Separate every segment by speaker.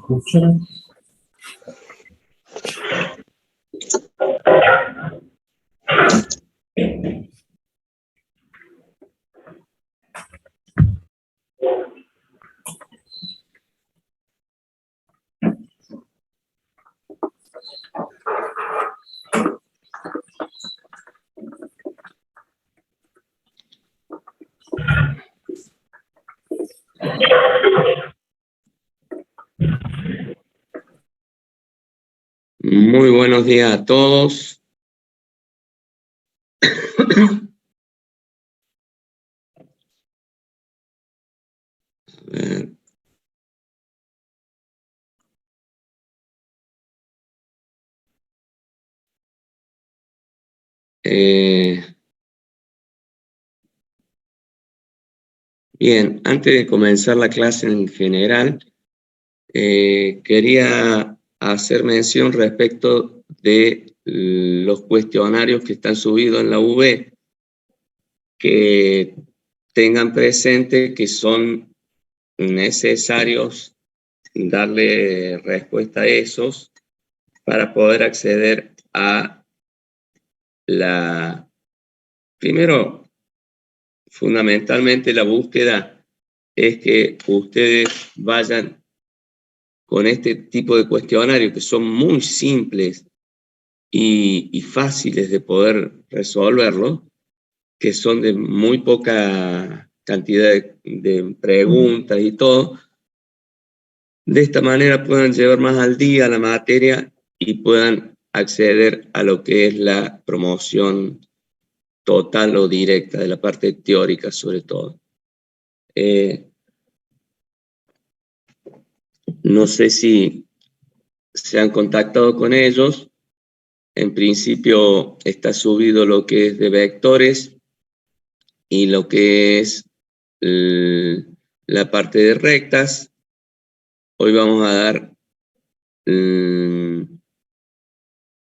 Speaker 1: ¿Escuchan?
Speaker 2: Muy buenos días a todos. A ver. Bien, antes de comenzar la clase en general, quería hacer mención respecto de los cuestionarios que están subidos en la UB, que tengan presente que son necesarios darle respuesta a esos para poder acceder a primero, fundamentalmente la búsqueda es que ustedes vayan con este tipo de cuestionarios que son muy simples y fáciles de poder resolverlo, que son de muy poca cantidad de preguntas y todo. De esta manera puedan llevar más al día la materia y puedan acceder a lo que es la promoción total o directa de la parte teórica sobre todo. No sé si se han contactado con ellos. En principio está subido lo que es de vectores y lo que es la parte de rectas. Hoy vamos a dar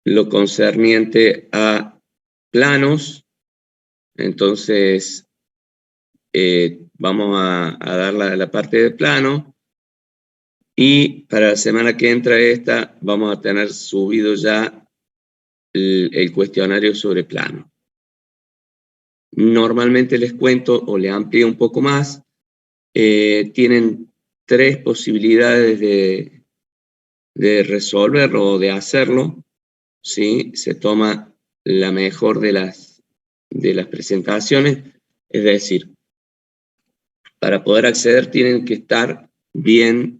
Speaker 2: lo concerniente a planos. Entonces, vamos a dar la parte de plano. Y para la semana que entra vamos a tener subido ya el cuestionario sobre plano. Normalmente les cuento o le amplío un poco más. Tienen 3 posibilidades de resolverlo o de hacerlo, ¿sí? Se toma la mejor de las presentaciones, es decir, para poder acceder tienen que estar bien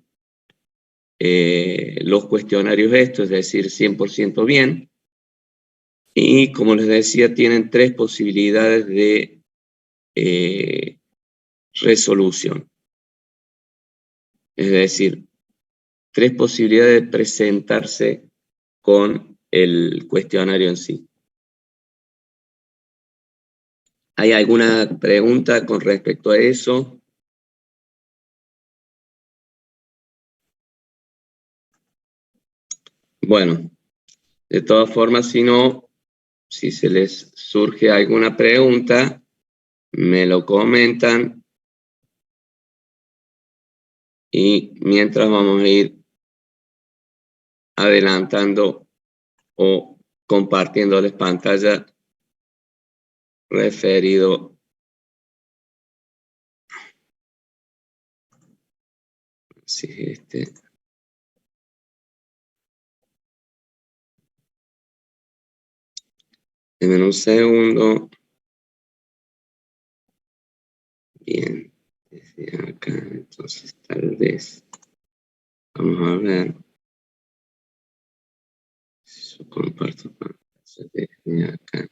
Speaker 2: los cuestionarios estos, es decir, 100% bien. Y como les decía, tienen 3 posibilidades de resolución. Es decir, 3 posibilidades de presentarse con el cuestionario en sí. ¿Hay alguna pregunta con respecto a eso? Bueno, de todas formas, si se les surge alguna pregunta, me lo comentan y mientras vamos a ir adelantando o compartiéndoles pantalla referido en un segundo. Bien, desde acá, entonces tal vez vamos a ver si yo comparto pantalla desde acá.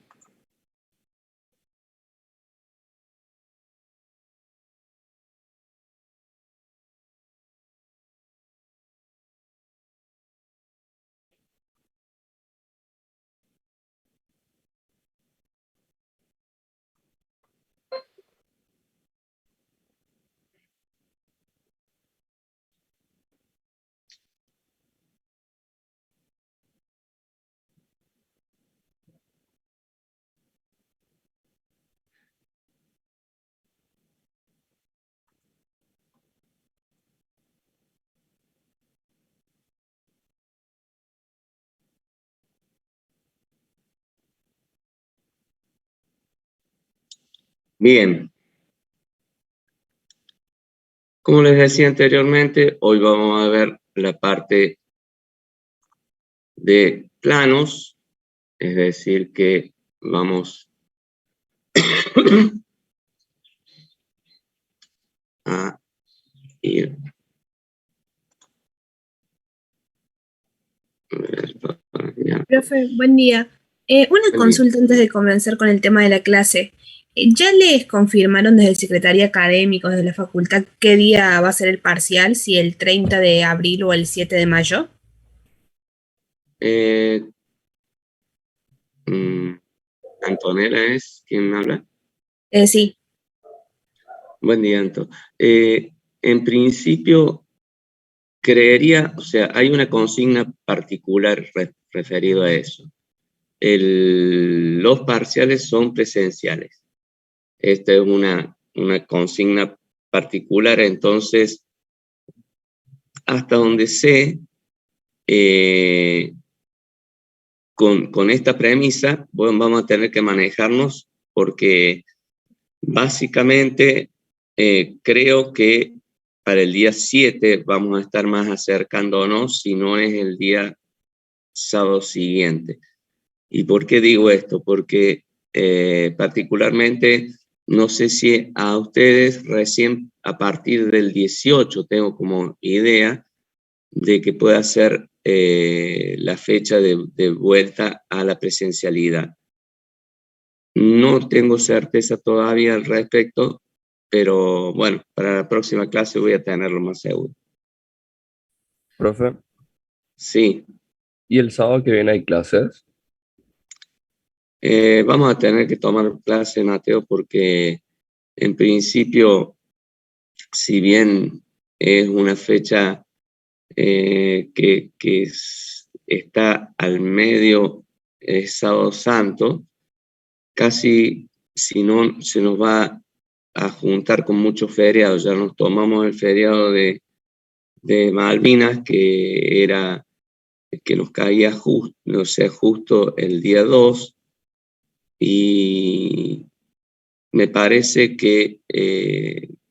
Speaker 2: Bien, como les decía anteriormente, hoy vamos a ver la parte de planos, es decir, que vamos a ir a ver, ya.
Speaker 1: Profe, buen día. Una
Speaker 2: Buen día.
Speaker 1: consulta antes de comenzar con el tema de la clase. ¿Ya les confirmaron desde Secretaría Académicos de la facultad qué día va a ser el parcial? ¿Si el 30 de abril o el 7 de mayo?
Speaker 2: Eh, mm, Antonella es quien habla.
Speaker 1: Sí.
Speaker 2: Buen día, Anto. En principio, creería, o sea, hay una consigna particular referido a eso. Los parciales son presenciales. Esta es una consigna particular, entonces, hasta donde sé, eh, con esta premisa, bueno, vamos a tener que manejarnos porque básicamente creo que para el día 7 vamos a estar más acercándonos, si no es el día sábado siguiente. ¿Y por qué digo esto? Porque particularmente no sé si a ustedes recién a partir del 18 tengo como idea de que pueda ser la fecha de vuelta a la presencialidad. No tengo certeza todavía al respecto, pero bueno, para la próxima clase voy a tenerlo más seguro.
Speaker 3: Profe,
Speaker 2: Sí,
Speaker 3: ¿y el sábado que viene hay clases?
Speaker 2: vamos a tener que tomar clase, Mateo, porque en principio, si bien es una fecha está al medio, es Sábado Santo, casi si no se nos va a juntar con muchos feriados. Ya nos tomamos el feriado de Malvinas, que nos caía justo, no sé, justo el día 2, y me parece que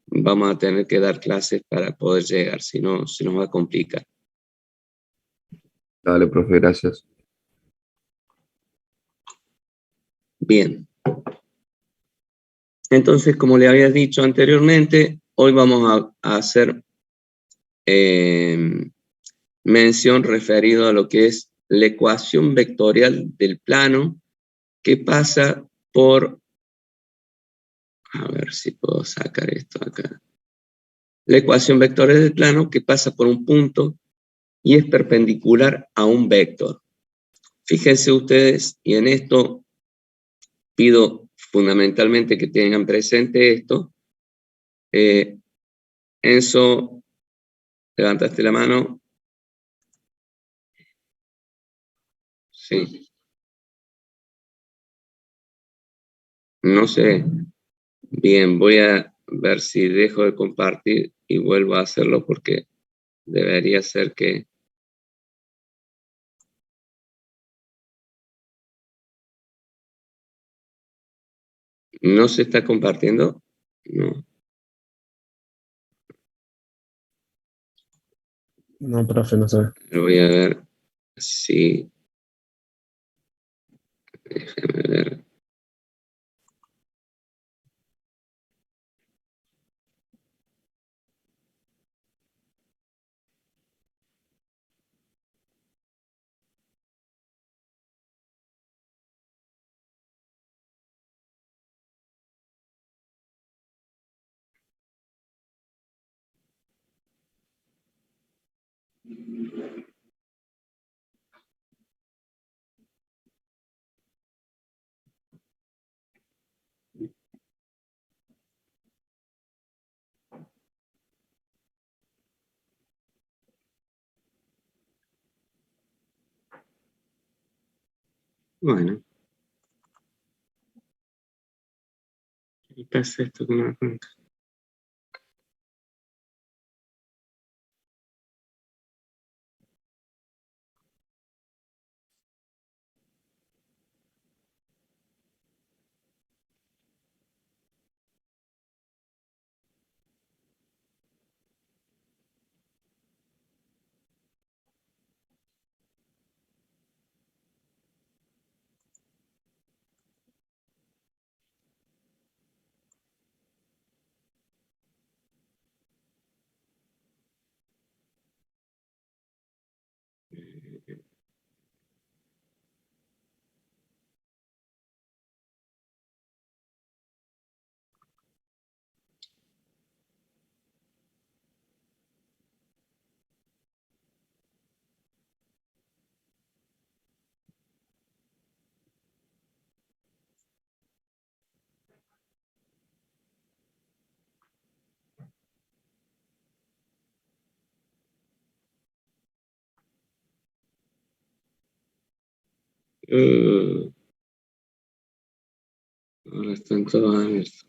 Speaker 2: vamos a tener que dar clases para poder llegar, si no, se nos va a complicar.
Speaker 3: Dale, profe, gracias.
Speaker 2: Bien, entonces, como le había dicho anteriormente, hoy vamos a hacer eh, mención referido a lo que es la ecuación vectorial del plano que pasa por, a ver si puedo sacar esto acá, la ecuación vectorial del plano que pasa por un punto y es perpendicular a un vector. Fíjense ustedes, y en esto pido fundamentalmente que tengan presente esto. Enzo, levantaste la mano. Sí, no sé. Bien, voy a ver si dejo de compartir y vuelvo a hacerlo porque debería ser que no se está compartiendo. No,
Speaker 3: No, profe, no sé.
Speaker 2: lo voy a ver si, déjame ver. Bueno, ¿qué pasa esto que no arranca? Ahora están todos abiertos.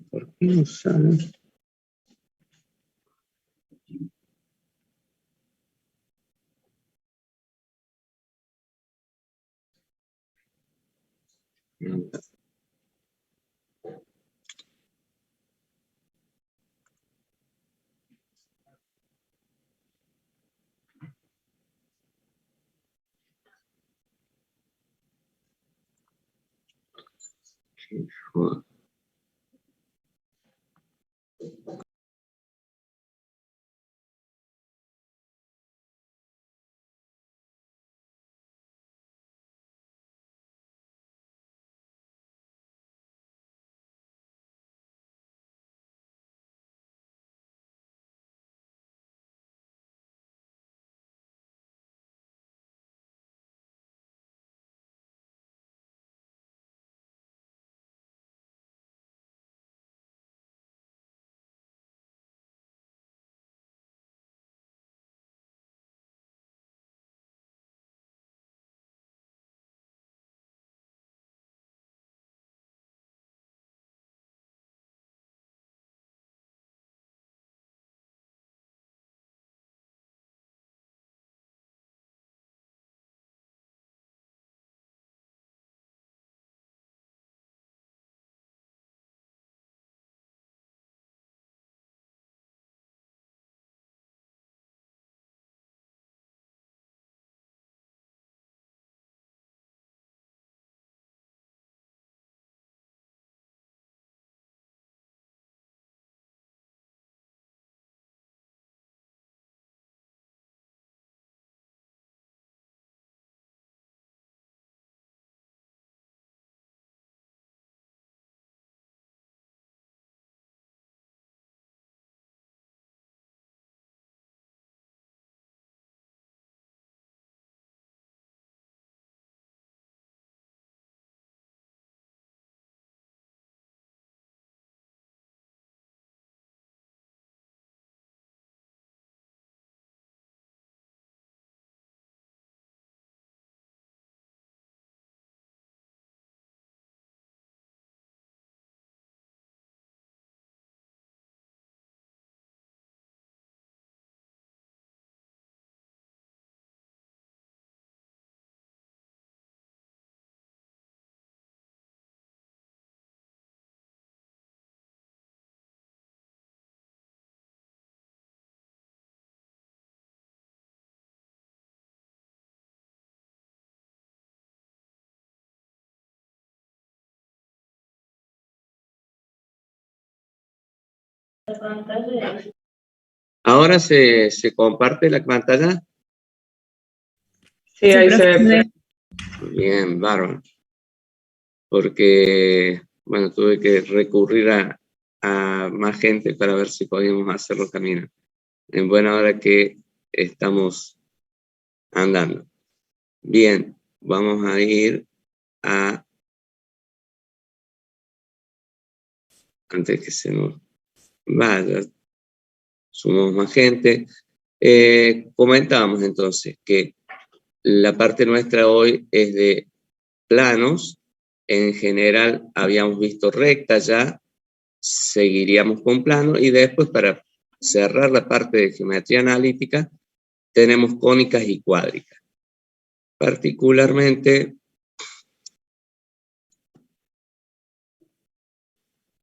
Speaker 2: ¿Por qué no sale? ¿Ahora se comparte la pantalla?
Speaker 4: Sí, ahí se ve.
Speaker 2: Bien, bárbaro. Porque, bueno, tuve que recurrir a más gente para ver si podíamos hacerlo caminar. En buena hora que estamos andando. Bien, vamos a ir a... Antes que se nos vaya, sumamos más gente. Comentábamos entonces que la parte nuestra hoy es de planos. En general habíamos visto rectas ya, seguiríamos con plano y después para cerrar la parte de geometría analítica tenemos cónicas y cuádricas. Particularmente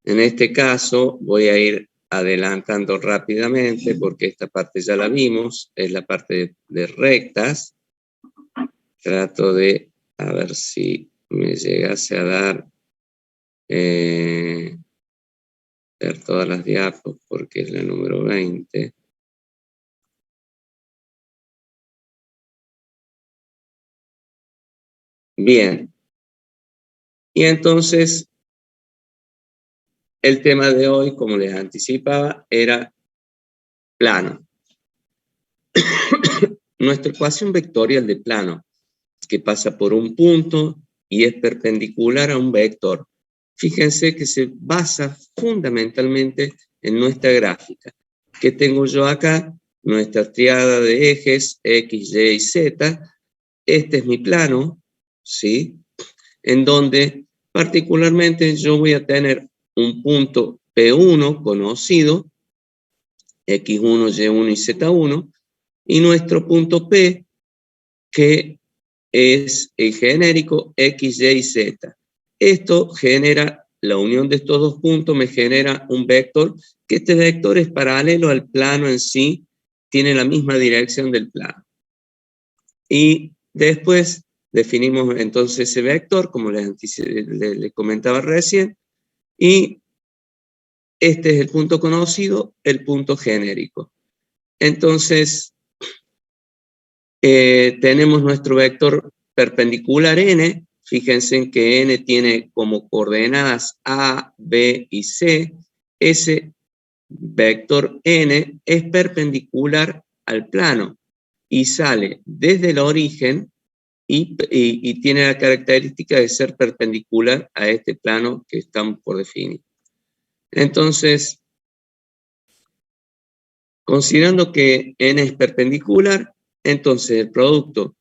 Speaker 2: en este caso voy a ir adelantando rápidamente porque esta parte ya la vimos, es la parte de rectas. Trato de a ver si me llegase a dar ver todas las diapos porque es la número 20. Bien. Y entonces, el tema de hoy, como les anticipaba, era plano. Nuestra ecuación vectorial de plano, que pasa por un punto y es perpendicular a un vector. Fíjense que se basa fundamentalmente en nuestra gráfica. ¿Qué tengo yo acá? Nuestra triada de ejes X, Y y Z. Este es mi plano, ¿sí? En donde particularmente yo voy a tener un punto P1 conocido, X1, Y1 y Z1, y nuestro punto P, que es el genérico X, Y y Z. Esto genera, la unión de estos dos puntos me genera un vector, que este vector es paralelo al plano en sí, tiene la misma dirección del plano. Y después definimos entonces ese vector, como les comentaba recién, y este es el punto conocido, el punto genérico. Entonces, tenemos nuestro vector perpendicular n. Fíjense en que n tiene como coordenadas A, B y C. Ese vector n es perpendicular al plano y sale desde el origen y tiene la característica de ser perpendicular a este plano que estamos por definir. Entonces, considerando que n es perpendicular, entonces el producto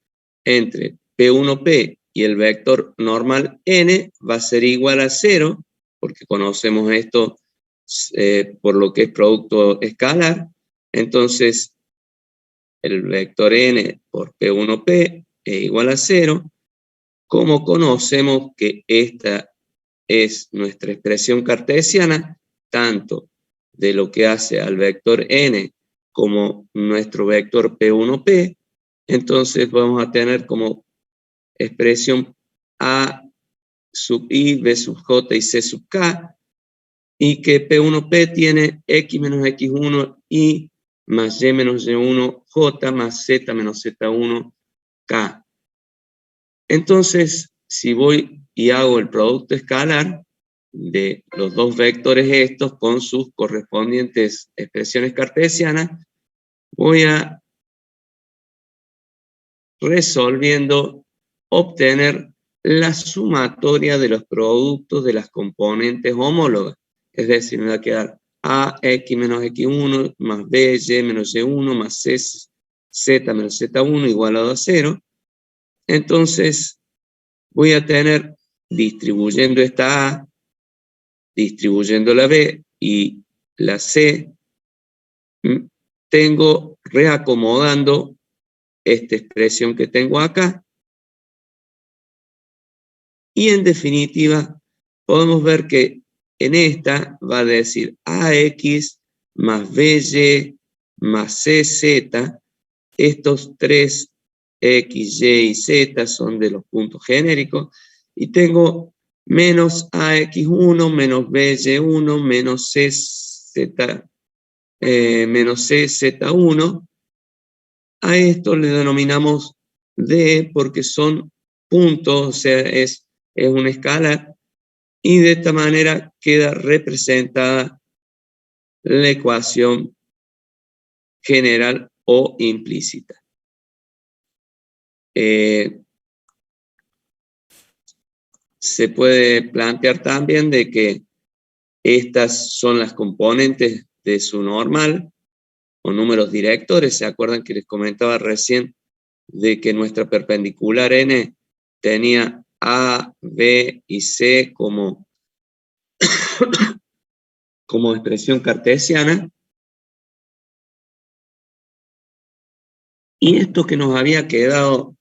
Speaker 2: entre P1P y el vector normal n va a ser igual a 0, porque conocemos esto por lo que es producto escalar. Entonces, el vector n por P1P es igual a 0. Como conocemos que esta es nuestra expresión cartesiana, tanto de lo que hace al vector n como nuestro vector P1P, entonces vamos a tener como expresión A sub i, B sub j y C sub k, y que P1P tiene x menos x1 y más y menos y1 j más z menos z1 k. Entonces, si voy y hago el producto escalar de los dos vectores estos con sus correspondientes expresiones cartesianas, voy a resolviendo obtener la sumatoria de los productos de las componentes homólogas. Es decir, me va a quedar AX menos X1 más B, Y menos Y1 más C, Z menos Z1 igualado a 0. Entonces, voy a tener, distribuyendo esta A, distribuyendo la B y la C, tengo reacomodando esta expresión que tengo acá. Y en definitiva, podemos ver que en esta va a decir AX más BY más CZ. Estos tres X, Y y Z son de los puntos genéricos. Y tengo menos AX1 menos BY1 menos CZ, menos CZ1. A esto le denominamos D porque son puntos, o sea, es una escala, y de esta manera queda representada la ecuación general o implícita. Se puede plantear también de que estas son las componentes de su normal o números directores. ¿Se acuerdan que les comentaba recién de que nuestra perpendicular n tenía A, B y C como expresión cartesiana? Y esto que nos había quedado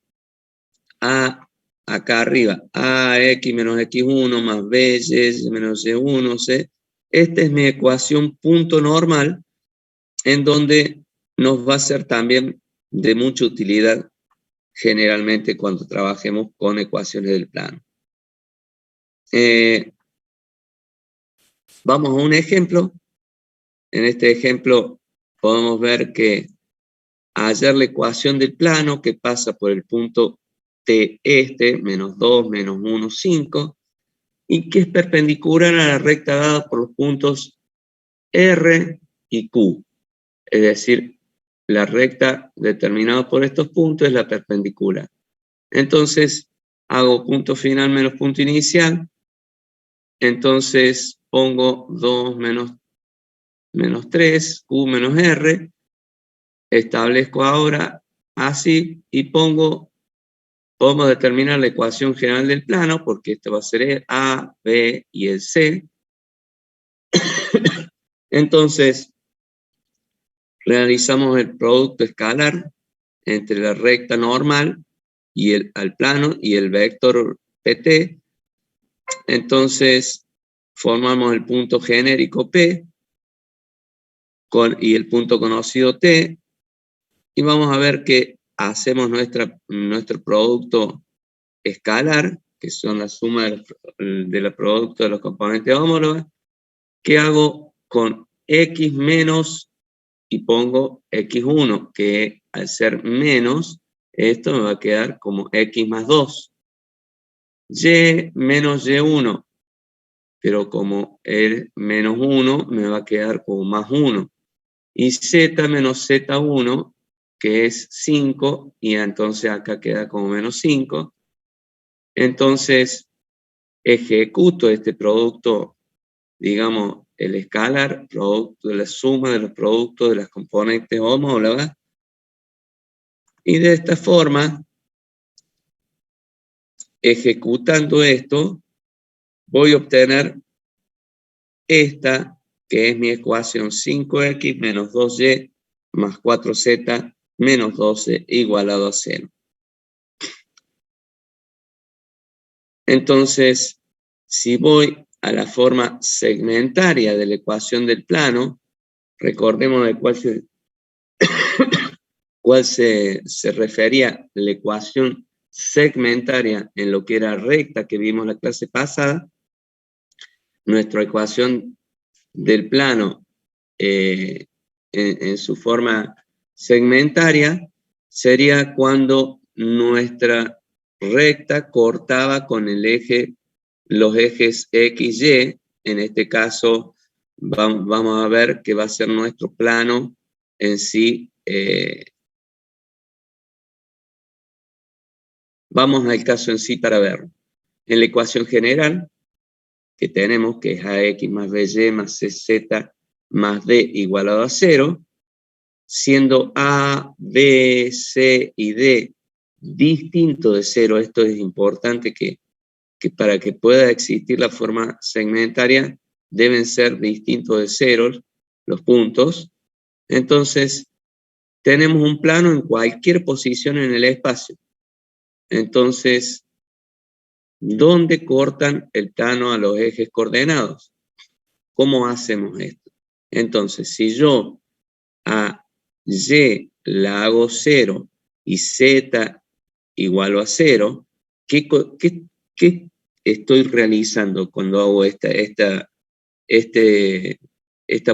Speaker 2: acá arriba, AX menos X1 más B, Y menos Y1, C. Esta es mi ecuación punto normal, en donde nos va a ser también de mucha utilidad generalmente cuando trabajemos con ecuaciones del plano. Vamos a un ejemplo. En este ejemplo podemos ver que hallar la ecuación del plano que pasa por el punto T este, menos 2, menos 1, 5, y que es perpendicular a la recta dada por los puntos R y Q. Es decir, la recta determinada por estos puntos es la perpendicular. Entonces, hago punto final menos punto inicial. Entonces, pongo 2 menos 3, Q menos R. Establezco ahora así y podemos determinar la ecuación general del plano, porque esto va a ser el A, B y el C. Entonces, realizamos el producto escalar entre la recta normal y al plano y el vector PT. Entonces, formamos el punto genérico P y el punto conocido T, y vamos a ver que hacemos nuestro producto escalar, que son la suma de los productos de los componentes homólogos, que hago con X menos, y pongo X1, que al ser menos, esto me va a quedar como X más 2. Y menos Y1, pero como el menos 1 me va a quedar como más 1. Y Z menos Z1, que es 5, y entonces acá queda como menos 5. Entonces, ejecuto este producto, digamos, el escalar, producto de la suma de los productos de las componentes homólogas, y de esta forma, ejecutando esto, voy a obtener esta, que es mi ecuación 5x menos 2y más 4z menos 12 igualado a 0. Entonces, si voy a la forma segmentaria de la ecuación del plano, recordemos de cuál se refería la ecuación segmentaria en lo que era recta que vimos la clase pasada. Nuestra ecuación del plano en su forma segmentaria sería cuando nuestra recta cortaba con los ejes X, Y. En este caso vamos a ver que va a ser nuestro plano en sí. Vamos al caso en sí para verlo. En la ecuación general que tenemos, que es AX más BY más CZ más D igualado a 0, siendo A, B, C y D distinto de 0, esto es importante que para que pueda existir la forma segmentaria deben ser distintos de 0 los puntos. Entonces, tenemos un plano en cualquier posición en el espacio. Entonces, ¿dónde cortan el plano a los ejes coordenados? ¿Cómo hacemos esto? Entonces, si yo a Y la hago 0 y Z igual a 0, ¿qué estoy realizando cuando hago esta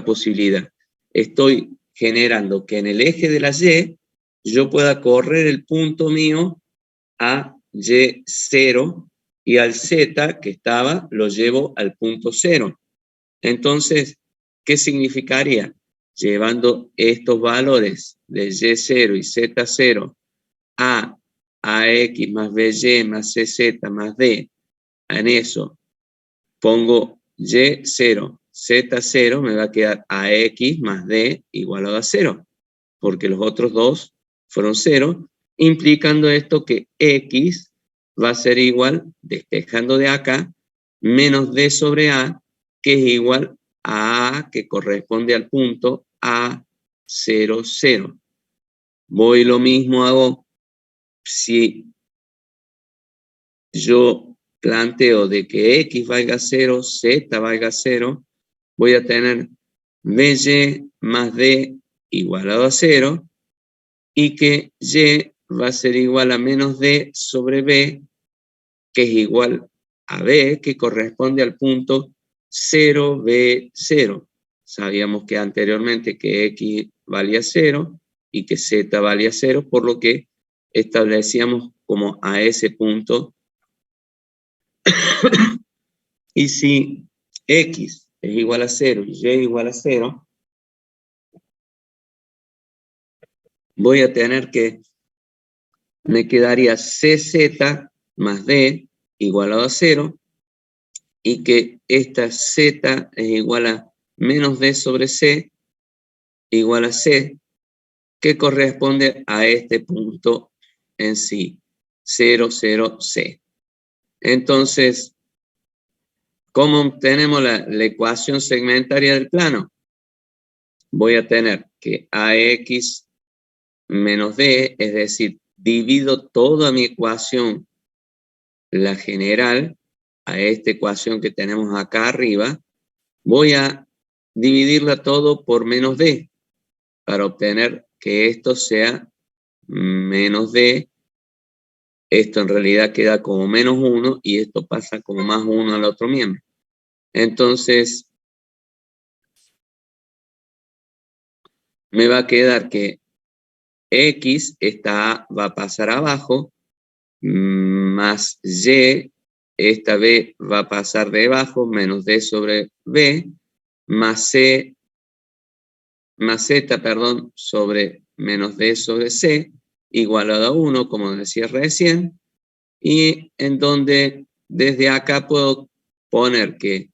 Speaker 2: posibilidad? Estoy generando que en el eje de la Y yo pueda correr el punto mío a Y0 y al Z que estaba lo llevo al punto 0. Entonces, ¿qué significaría? Llevando estos valores de Y0 y Z0 a AX más BY más CZ más D, en eso pongo Y0, Z0, me va a quedar AX más D igualado a 0, porque los otros dos fueron 0, implicando esto que X va a ser igual, despejando de acá, menos D sobre A, que es igual a A, que corresponde al punto A0, 0. Voy lo mismo hago si yo planteo de que X valga 0, Z valga 0, voy a tener BY más D igualado a 0, y que Y va a ser igual a menos D sobre B, que es igual a B, que corresponde al punto 0, B, 0. Sabíamos que anteriormente que X valía 0 y que Z valía 0, por lo que establecíamos como a ese punto. Y si X es igual a 0 y Y igual a 0, voy a tener que, me quedaría CZ más D igual a 0, y que esta Z es igual a menos D sobre C igual a C, que corresponde a este punto en sí, 0, 0, C. Entonces, ¿cómo obtenemos la ecuación segmentaria del plano? Voy a tener que AX menos D, es decir, divido toda mi ecuación, la general, a esta ecuación que tenemos acá arriba, voy a dividirla todo por menos D, para obtener que esto sea menos D. Esto en realidad queda como menos 1 y esto pasa como más 1 al otro miembro. Entonces, me va a quedar que X va a pasar abajo, más Y, esta B va a pasar debajo, menos D sobre B, más Z, perdón, sobre menos D sobre C, igualado a 1, como decía recién, y en donde desde acá puedo poner que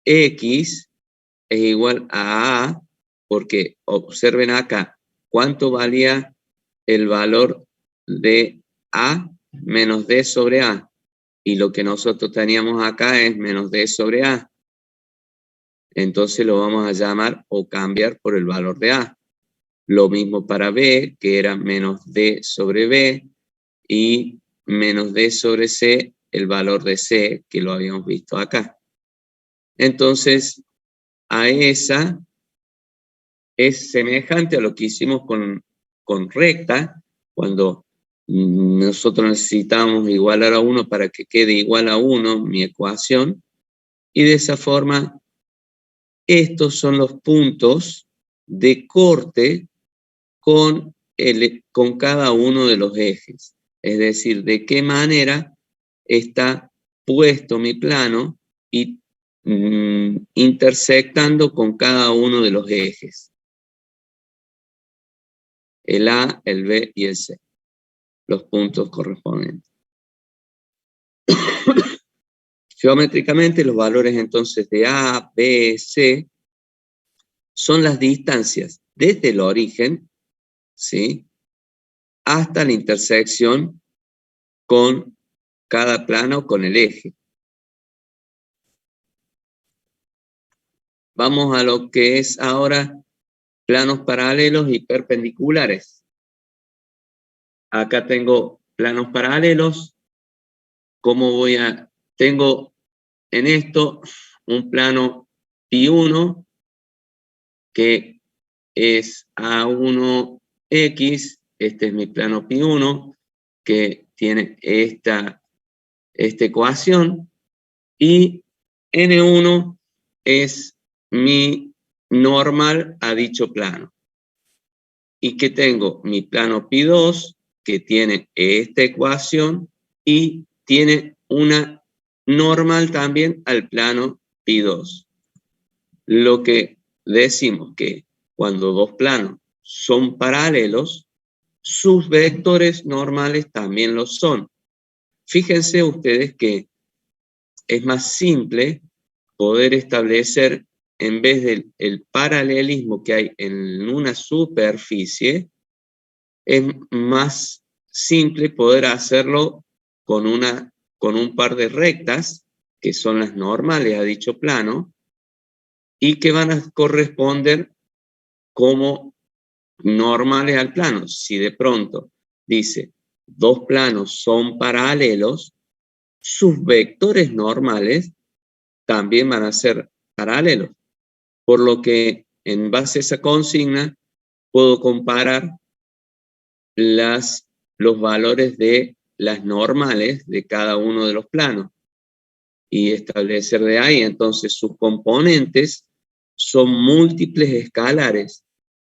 Speaker 2: X es igual a A, porque observen acá, ¿cuánto valía el valor de A menos D sobre A? Y lo que nosotros teníamos acá es menos D sobre A. Entonces lo vamos a llamar o cambiar por el valor de A. Lo mismo para B, que era menos D sobre B, y menos D sobre C, el valor de C, que lo habíamos visto acá. Entonces, a esa es semejante a lo que hicimos con recta, cuando nosotros necesitamos igualar a 1 para que quede igual a 1 mi ecuación, y de esa forma, estos son los puntos de corte con cada uno de los ejes. Es decir, de qué manera está puesto mi plano y intersectando con cada uno de los ejes. El A, el B y el C. Los puntos correspondientes. Geométricamente, los valores entonces de A, B, C son las distancias desde el origen, ¿sí?, hasta la intersección con cada plano, con el eje. Vamos a lo que es ahora planos paralelos y perpendiculares. Acá tengo planos paralelos. Tengo en esto un plano pi1 que es A1X. Este es mi plano pi1 que tiene esta ecuación, y N1 es mi normal a dicho plano. Y que tengo mi plano pi2 que tiene esta ecuación y tiene una normal también al plano pi2. Lo que decimos que cuando dos planos son paralelos, sus vectores normales también lo son. Fíjense ustedes que es más simple poder establecer, en vez del paralelismo que hay en una superficie, es más simple poder hacerlo con un par de rectas, que son las normales a dicho plano, y que van a corresponder como normales al plano. Si de pronto dice, dos planos son paralelos, sus vectores normales también van a ser paralelos. Por lo que, en base a esa consigna, puedo comparar los valores de las normales de cada uno de los planos. y establecer de ahí. Entonces sus componentes son múltiples escalares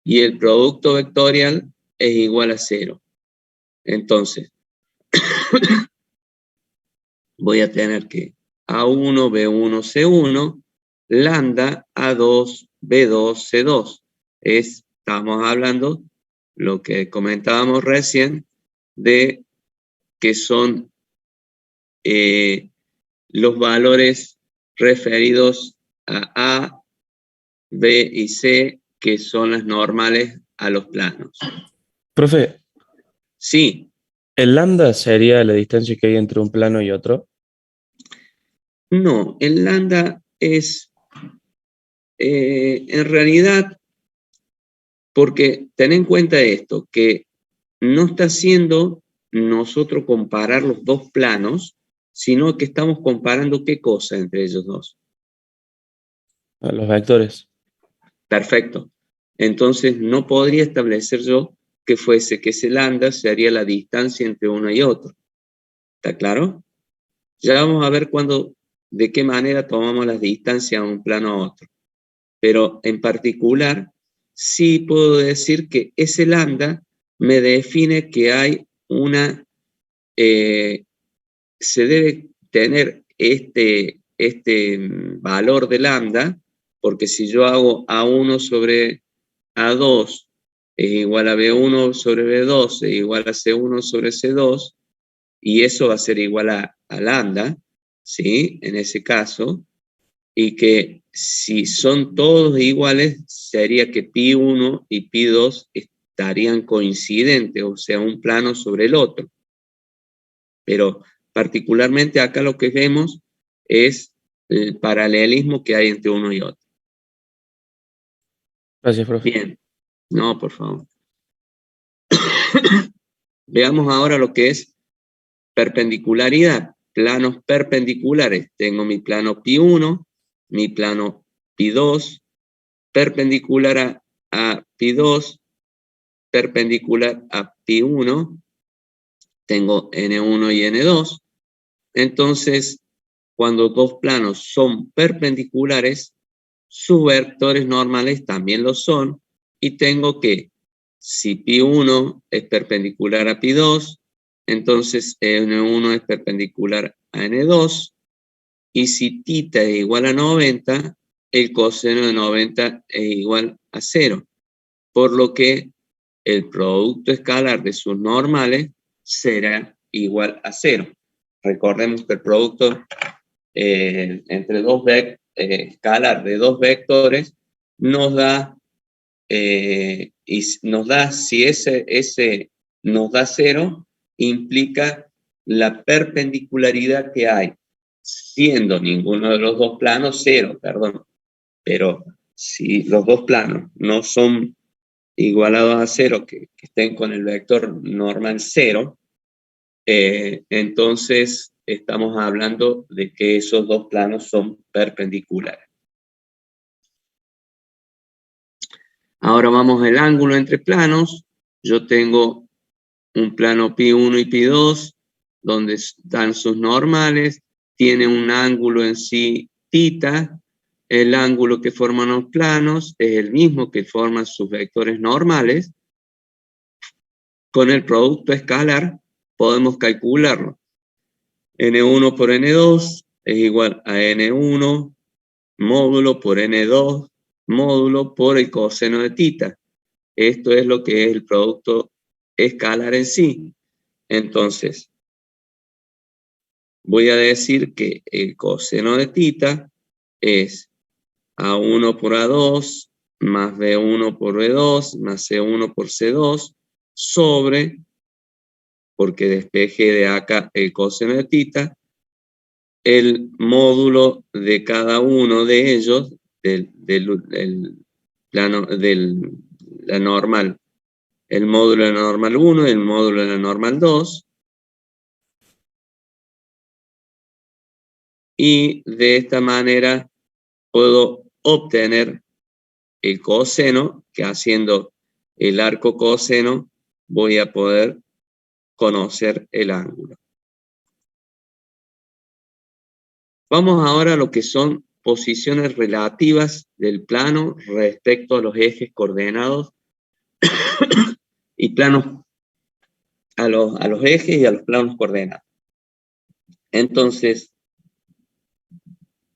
Speaker 2: y el producto vectorial es igual a 0. Entonces, voy a tener que A1, B1, C1, lambda, A2, B2, C2. Estamos hablando, lo que comentábamos recién, de que son los valores referidos a, B y C, que son las normales a los planos.
Speaker 3: Profe,
Speaker 2: Sí,
Speaker 3: ¿el lambda sería la distancia que hay entre un plano y otro?
Speaker 2: no, el lambda es, en realidad, porque ten en cuenta esto, que no está haciendo nosotros comparar los dos planos, sino que estamos comparando qué cosa entre ellos dos.
Speaker 3: Los vectores.
Speaker 2: Perfecto. Entonces no podría establecer yo que ese lambda sería la distancia entre uno y otro. ¿Está claro? Ya vamos a ver de qué manera tomamos las distancias a un plano a otro. Pero en particular, sí puedo decir que ese lambda me define que hay se debe tener este valor de lambda, porque si yo hago A1 sobre A2 es igual a B1 sobre B2 es igual a C1 sobre C2, y eso va a ser igual a lambda, ¿sí? En ese caso, y que si son todos iguales, sería que pi1 y pi2 estarían coincidentes, o sea, un plano sobre el otro. Pero particularmente acá lo que vemos es el paralelismo que hay entre uno y otro.
Speaker 3: Gracias, profe.
Speaker 2: Bien, no, por favor. Veamos ahora lo que es perpendicularidad. Planos perpendiculares. Tengo mi plano pi1, mi plano pi2, perpendicular a pi2, perpendicular a pi1. Tengo n1 y n2. Entonces, cuando dos planos son perpendiculares, sus vectores normales también lo son, y tengo que, si pi1 es perpendicular a pi2, entonces n1 es perpendicular a n2, y si θ es igual a 90, el coseno de 90 es igual a 0, por lo que el producto escalar de sus normales será igual a 0. Recordemos que el producto entre escalar de dos vectores nos da, si ese nos da 0, implica la perpendicularidad que hay, siendo ninguno de los dos planos 0, perdón. Pero si los dos planos no son igualados a 0, que estén con el vector normal 0, entonces estamos hablando de que esos dos planos son perpendiculares. Ahora vamos al ángulo entre planos. Yo tengo un plano pi1 y pi2, donde están sus normales, tiene un ángulo en sí θ. El ángulo que forman los planos es el mismo que forman sus vectores normales. Con el producto escalar podemos calcularlo. N1 por N2 es igual a N1 módulo por N2 módulo por el coseno de θ. Esto es lo que es el producto escalar en sí. Entonces, voy a decir que el coseno de θ es A1 por A2 más B1 por B2 más C1 por C2 sobre, porque despejé de acá el coseno de θ, el módulo de cada uno de ellos, del la normal, el módulo de la normal 1, el módulo de la normal 2, y de esta manera puedo obtener el coseno, que haciendo el arco coseno voy a poder conocer el ángulo. Vamos ahora a lo que son posiciones relativas del plano respecto a los ejes coordenados y planos a los ejes y a los planos coordenados. Entonces,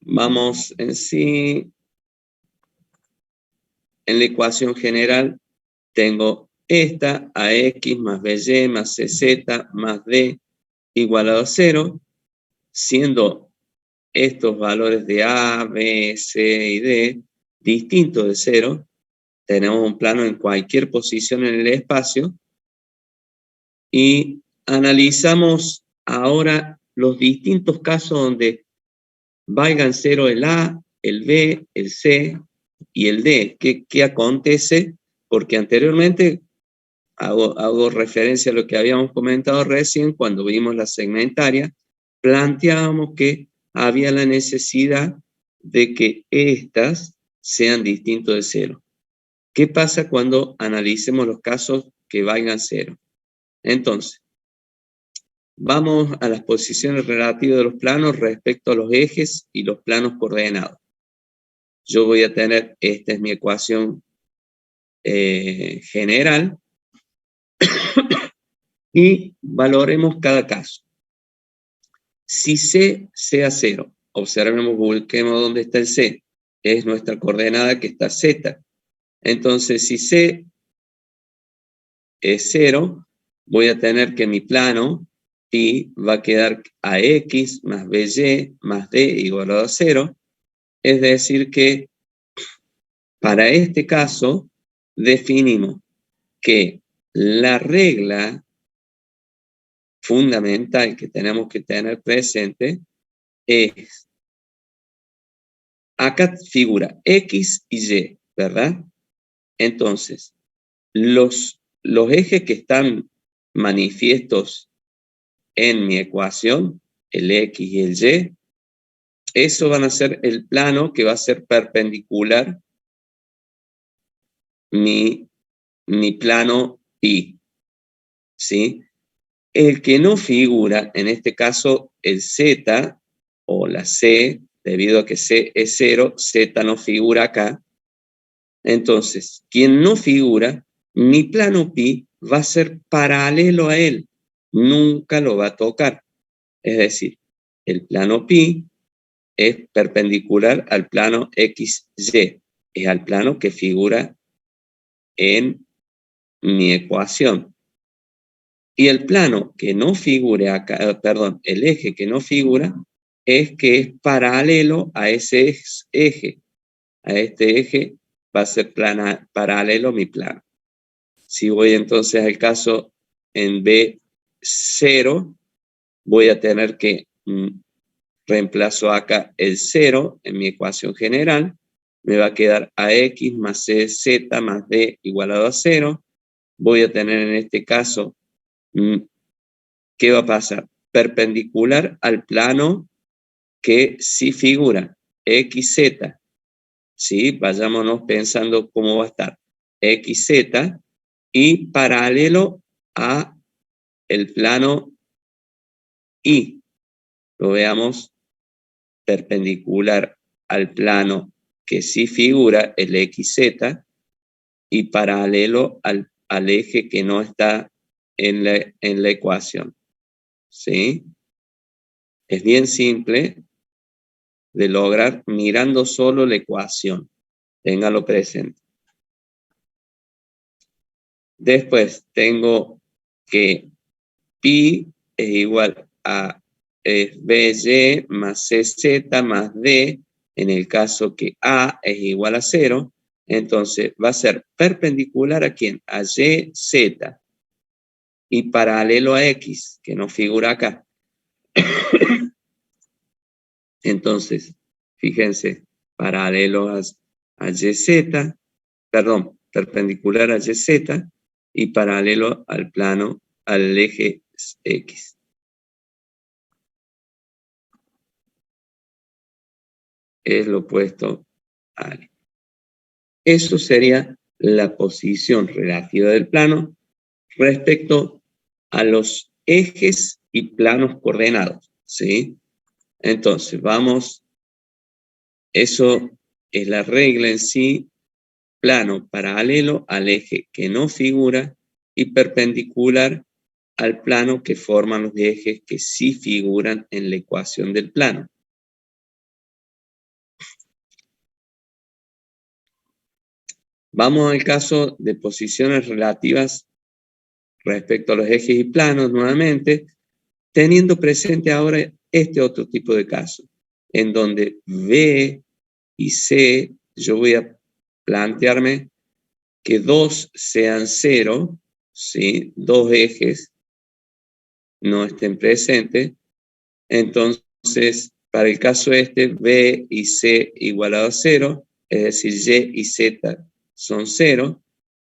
Speaker 2: vamos en sí, en la ecuación general, tengo esta, AX más BY más CZ más D igualado a 0, siendo estos valores de A, B, C y D distintos de 0. Tenemos un plano en cualquier posición en el espacio y analizamos ahora los distintos casos donde valgan 0 el A, el B, el C y el D. ¿Qué acontece? Porque anteriormente hago referencia a lo que habíamos comentado recién cuando vimos la segmentaria, planteábamos que había la necesidad de que estas sean distintos de 0. ¿Qué pasa cuando analicemos los casos que valgan 0? Entonces, vamos a las posiciones relativas de los planos respecto a los ejes y los planos coordenados. Yo voy a tener, esta es mi ecuación general, y valoremos cada caso. Si C sea 0, observemos, busquemos dónde está el C, es nuestra coordenada que está Z. Entonces, si C es 0, voy a tener que mi plano pi va a quedar AX más BY más D igualado a 0. Es decir que para este caso definimos que la regla fundamental que tenemos que tener presente es, acá figura X y Y, ¿verdad? Entonces, los ejes que están manifiestos en mi ecuación, el X y el Y, eso van a ser el plano que va a ser perpendicular mi plano pi, ¿sí? El que no figura, en este caso el Z o la C, debido a que C es 0, Z no figura acá. Entonces, quien no figura, mi plano pi va a ser paralelo a él, nunca lo va a tocar. Es decir, el plano pi es perpendicular al plano XY, es al plano que figura en mi ecuación. Y el plano que no figure acá, perdón, el eje que no figura es que es paralelo a ese eje. A este eje va a ser paralelo mi plano. Si voy entonces al caso en B0, voy a tener que reemplazo acá el 0 en mi ecuación general, me va a quedar AX más CZ más D igualado a 0. Voy a tener en este caso, ¿qué va a pasar? Perpendicular al plano que sí figura, XZ. ¿Sí? Vayámonos pensando cómo va a estar. XZ y paralelo a el plano Y. Lo veamos perpendicular al plano que sí figura, el XZ, y paralelo al eje que no está en la ecuación. ¿Sí? Es bien simple de lograr mirando solo la ecuación. Téngalo presente. Después tengo que pi es igual a BY más CZ más D, en el caso que A es igual a 0, entonces va a ser perpendicular a ¿quién? A YZ y paralelo a X, que no figura acá. Entonces, fíjense, paralelo a YZ, perdón, perpendicular a YZ y paralelo al plano, al eje X. Es lo opuesto a A. Eso sería la posición relativa del plano respecto a los ejes y planos coordenados, ¿sí? Entonces, vamos, eso es la regla en sí, plano paralelo al eje que no figura y perpendicular al plano que forman los ejes que sí figuran en la ecuación del plano. Vamos al caso de posiciones relativas respecto a los ejes y planos nuevamente, teniendo presente ahora este otro tipo de caso, en donde B y C, yo voy a plantearme que 2 sean 0, ¿sí? Dos ejes no estén presentes. Entonces, para el caso este, B y C igualado a 0, es decir, Y y Z son 0.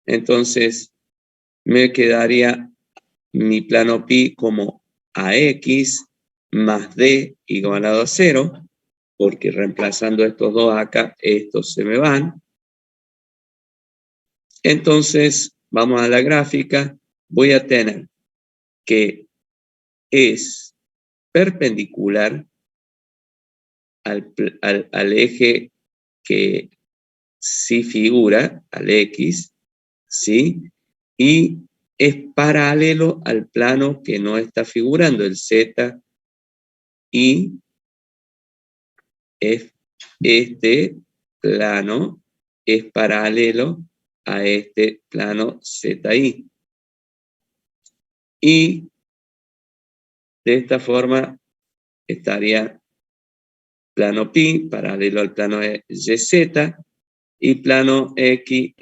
Speaker 2: Entonces, me quedaría mi plano pi como AX más D igualado a 0, porque reemplazando estos dos acá, estos se me van. Entonces, vamos a la gráfica, voy a tener que es perpendicular al eje que sí figura, al X, ¿sí? Y es paralelo al plano que no está figurando, el Z, y es este plano es paralelo a este plano ZI. Y de esta forma estaría plano pi paralelo al plano YZ y plano X,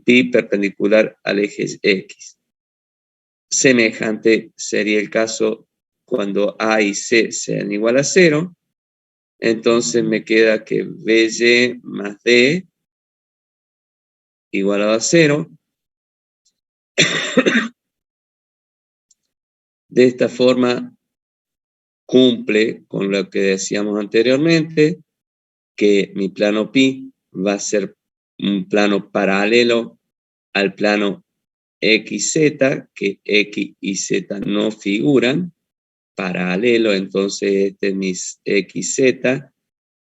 Speaker 2: pi perpendicular al eje X. Semejante sería el caso cuando A y C sean igual a 0. Entonces me queda que BY más D igualado a 0. De esta forma cumple con lo que decíamos anteriormente, que mi plano pi va a ser un plano paralelo al plano XZ, que X y Z no figuran, paralelo, entonces este es mi XZ,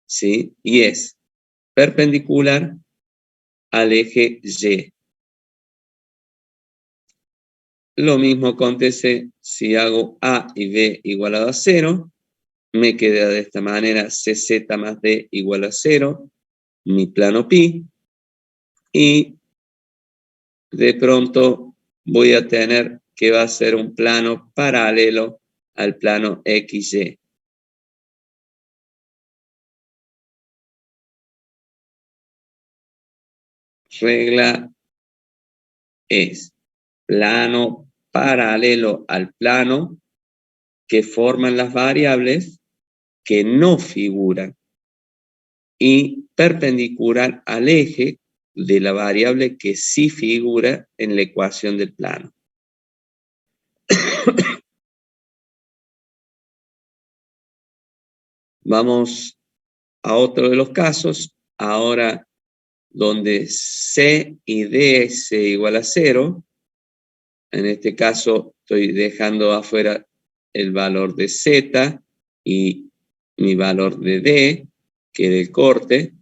Speaker 2: ¿sí? Y es perpendicular al eje Y. Lo mismo acontece si hago A y B igualado a 0, me queda de esta manera CZ más D igual a 0, mi plano pi, y de pronto voy a tener que va a ser un plano paralelo al plano XY. Regla es plano paralelo al plano que forman las variables que no figuran y perpendicular al eje de la variable que sí figura en la ecuación del plano. Vamos a otro de los casos, ahora donde C y D es igual a 0. En este caso estoy dejando afuera el valor de Z y mi valor de D, que es el corte.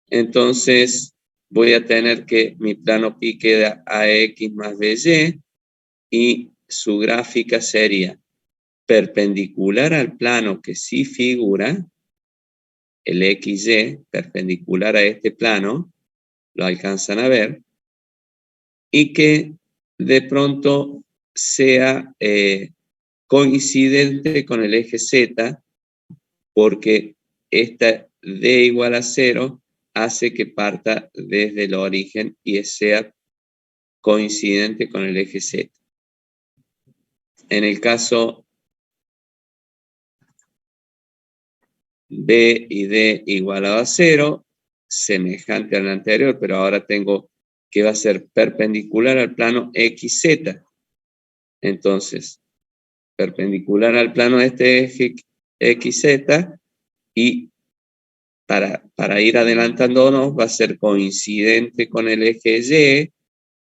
Speaker 2: Entonces voy a tener que mi plano pi queda AX más BY y su gráfica sería perpendicular al plano que sí figura, el XY, perpendicular a este plano, lo alcanzan a ver, y que de pronto sea coincidente con el eje Z, porque esta D igual a 0 hace que parta desde el origen y sea coincidente con el eje Z. En el caso B y D igualado a 0, semejante al anterior, pero ahora tengo que va a ser perpendicular al plano XZ. Entonces, perpendicular al plano de este eje XZ, y para ir adelantándonos va a ser coincidente con el eje Y,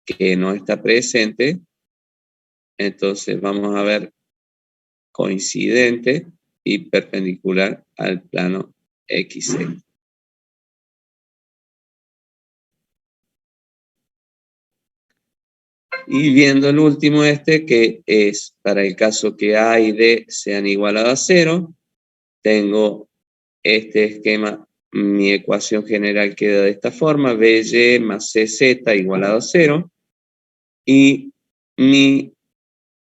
Speaker 2: que no está presente. Entonces vamos a ver coincidente, y perpendicular al plano XZ. Y viendo el último que es para el caso que A y D sean igualadas a 0, tengo este esquema, mi ecuación general queda de esta forma, BY más CZ igualado a 0, y mi,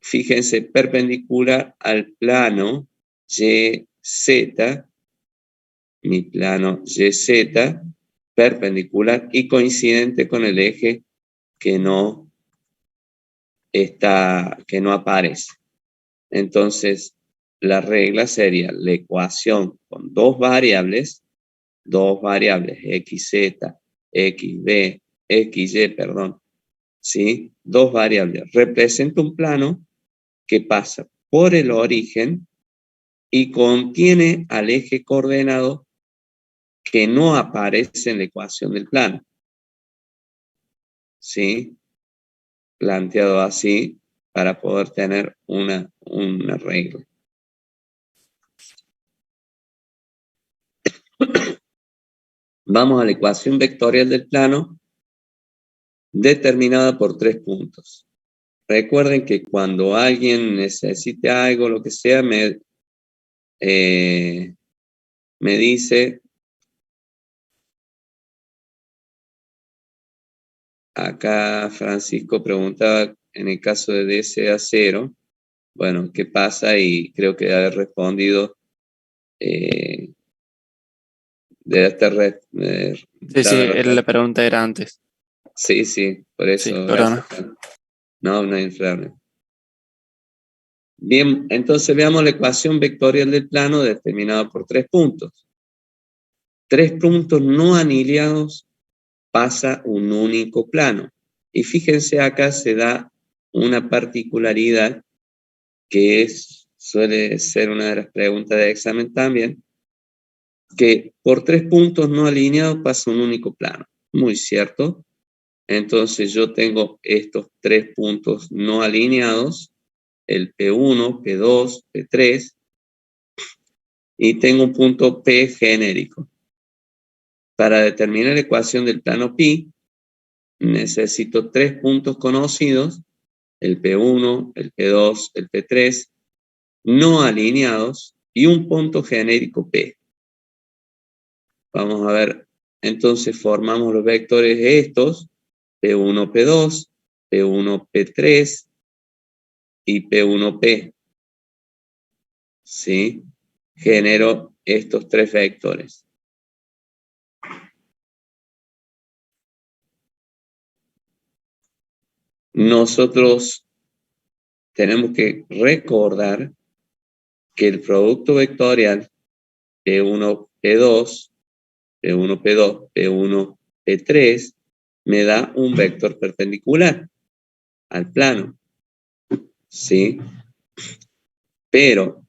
Speaker 2: fíjense, perpendicular al plano YZ, mi plano YZ, perpendicular y coincidente con el eje que no aparece. Entonces, la regla sería la ecuación con dos variables, XZ, XY, perdón, ¿sí? Dos variables. Representa un plano que pasa por el origen y contiene al eje coordenado que no aparece en la ecuación del plano. ¿Sí? Planteado así para poder tener una regla. Vamos a la ecuación vectorial del plano determinada por 3 puntos. Recuerden que cuando alguien necesite algo, lo que sea, me dice, acá Francisco preguntaba en el caso de D sea 0, bueno, ¿qué pasa? Y creo que haber respondido de esta red.
Speaker 3: Sí, la pregunta era antes.
Speaker 2: Sí, por eso.
Speaker 3: Sí, perdona.
Speaker 2: No hay problema. Bien, entonces veamos la ecuación vectorial del plano determinada por 3 puntos. 3 puntos no anilados pasa un único plano. Y fíjense, acá se da una particularidad que suele ser una de las preguntas de examen también, que por 3 puntos no alineados pasa un único plano. Muy cierto. Entonces yo tengo estos 3 puntos no alineados, el P1, P2, P3, y tengo un punto P genérico. Para determinar la ecuación del plano pi, necesito 3 puntos conocidos, el P1, el P2, el P3, no alineados, y un punto genérico P. Vamos a ver, entonces formamos los vectores estos, P1, P2, P1, P3 y P1P. ¿Sí? Genero estos 3 vectores. Nosotros tenemos que recordar que el producto vectorial P1, P2, P1, P2, P1, P3 me da un vector perpendicular al plano. ¿Sí? Pero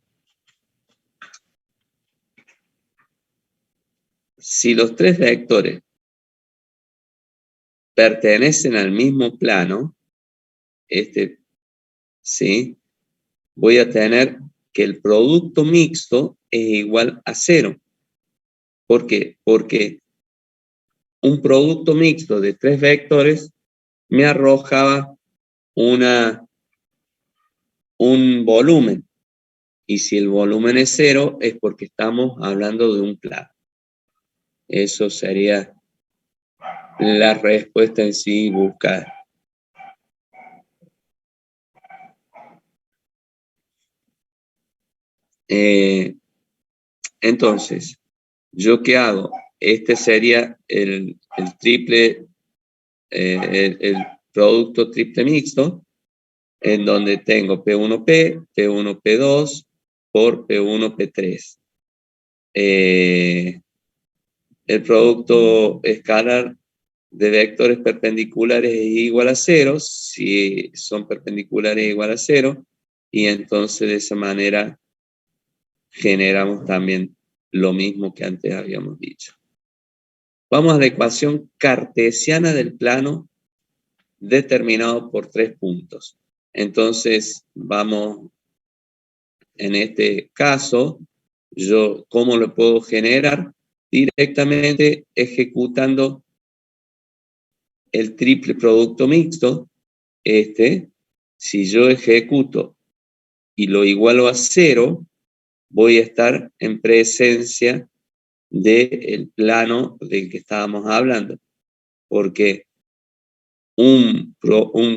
Speaker 2: si los 3 vectores pertenecen al mismo plano, ¿sí? Voy a tener que el producto mixto es igual a 0. ¿Por qué? Porque un producto mixto de 3 vectores me arrojaba un volumen. Y si el volumen es 0, es porque estamos hablando de un plano. Eso sería la respuesta en sí buscada. Entonces, ¿yo qué hago? Este sería el triple, el producto triple mixto, en donde tengo P1P, P1P2 por P1P3. El producto escalar de vectores perpendiculares es igual a 0, si son perpendiculares es igual a 0, y entonces de esa manera generamos también lo mismo que antes habíamos dicho. Vamos a la ecuación cartesiana del plano determinado por 3 puntos. Entonces, vamos, en este caso, Yo, ¿cómo lo puedo generar? Directamente ejecutando el triple producto mixto. Si yo ejecuto y lo igualo a 0, voy a estar en presencia del plano del que estábamos hablando, porque un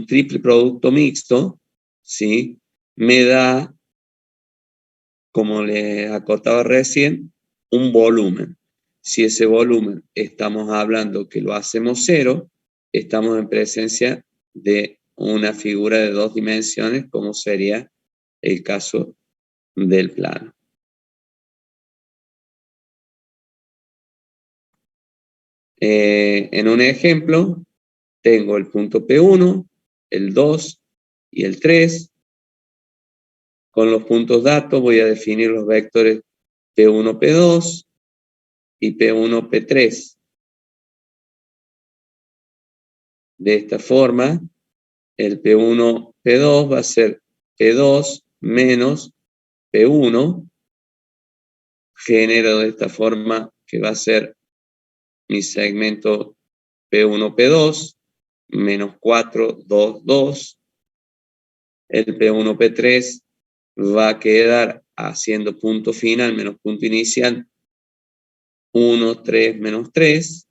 Speaker 2: triple producto mixto, ¿sí?, me da, como les acotaba recién, un volumen. Si ese volumen estamos hablando que lo hacemos 0, estamos en presencia de una figura de 2 dimensiones, como sería el caso del plano. En un ejemplo, tengo el punto P1, el 2 y el 3. Con los puntos datos voy a definir los vectores P1, P2 y P1, P3. De esta forma, el P1, P2 va a ser P2 menos P1. Genero de esta forma que va a ser mi segmento P1, P2 menos 4, 2, 2. El P1, P3 va a quedar haciendo punto final menos punto inicial 1, 3, menos 3.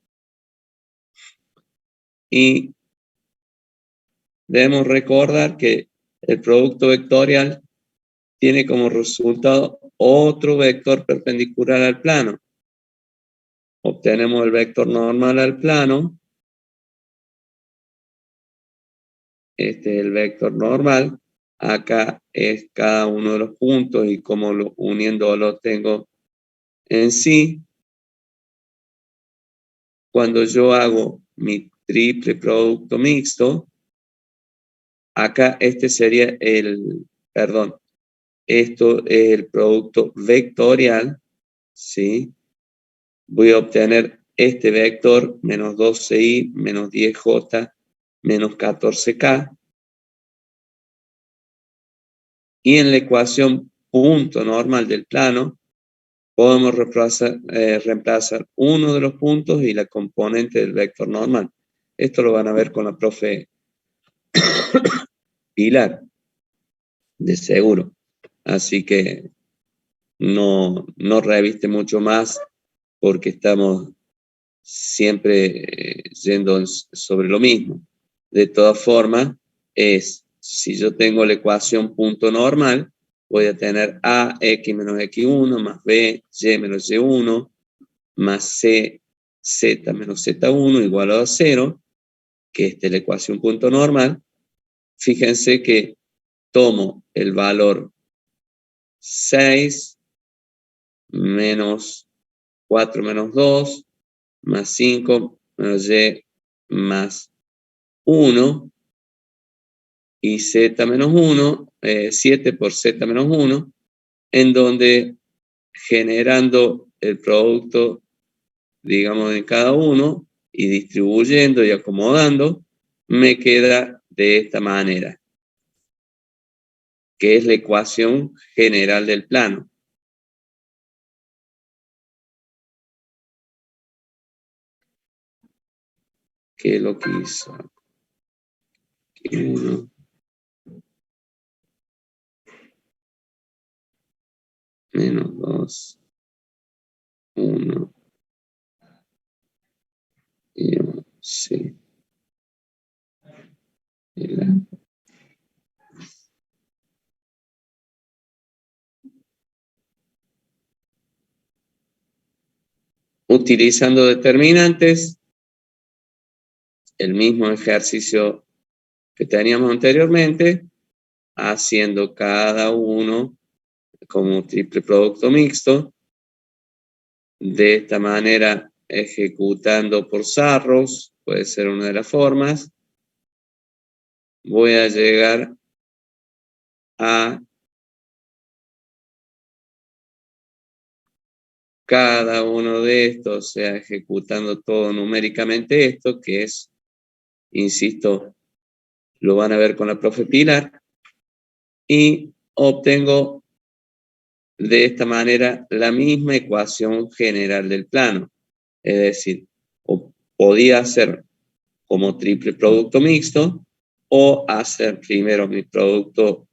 Speaker 2: Y debemos recordar que el producto vectorial tiene como resultado otro vector perpendicular al plano. Obtenemos el vector normal al plano. Este es el vector normal. Acá es cada uno de los puntos y como uniéndolo tengo en sí. Cuando yo hago mi triple producto mixto, acá este sería esto es el producto vectorial, ¿sí? Voy a obtener este vector, menos 12i, menos 10j, menos 14k. Y en la ecuación punto normal del plano, podemos reemplazar uno de los puntos y la componente del vector normal. Esto lo van a ver con la profe Pilar, de seguro. Así que no reviste mucho más porque estamos siempre yendo sobre lo mismo. De todas formas, si yo tengo la ecuación punto normal, voy a tener a x menos x1 más b y menos y1 más c z menos z1 igual a 0, que esta es la ecuación punto normal. Fíjense que tomo el valor 6 menos 4 menos 2 más 5 menos y más 1 y z menos 1, 7 por z menos 1, en donde generando el producto, digamos, en cada uno y distribuyendo y acomodando, me queda de esta manera, que es la ecuación general del plano. ¿Qué es lo que hizo? 1 menos 2, 1 y 1, sí. Utilizando determinantes, el mismo ejercicio que teníamos anteriormente, haciendo cada uno como triple producto mixto, de esta manera ejecutando por sarros, puede ser una de las formas, voy a llegar a cada uno de estos, o sea, ejecutando todo numéricamente esto, que es, insisto, lo van a ver con la profe Pilar, y obtengo de esta manera la misma ecuación general del plano. Es decir, o podía hacer como triple producto mixto o hacer primero mi producto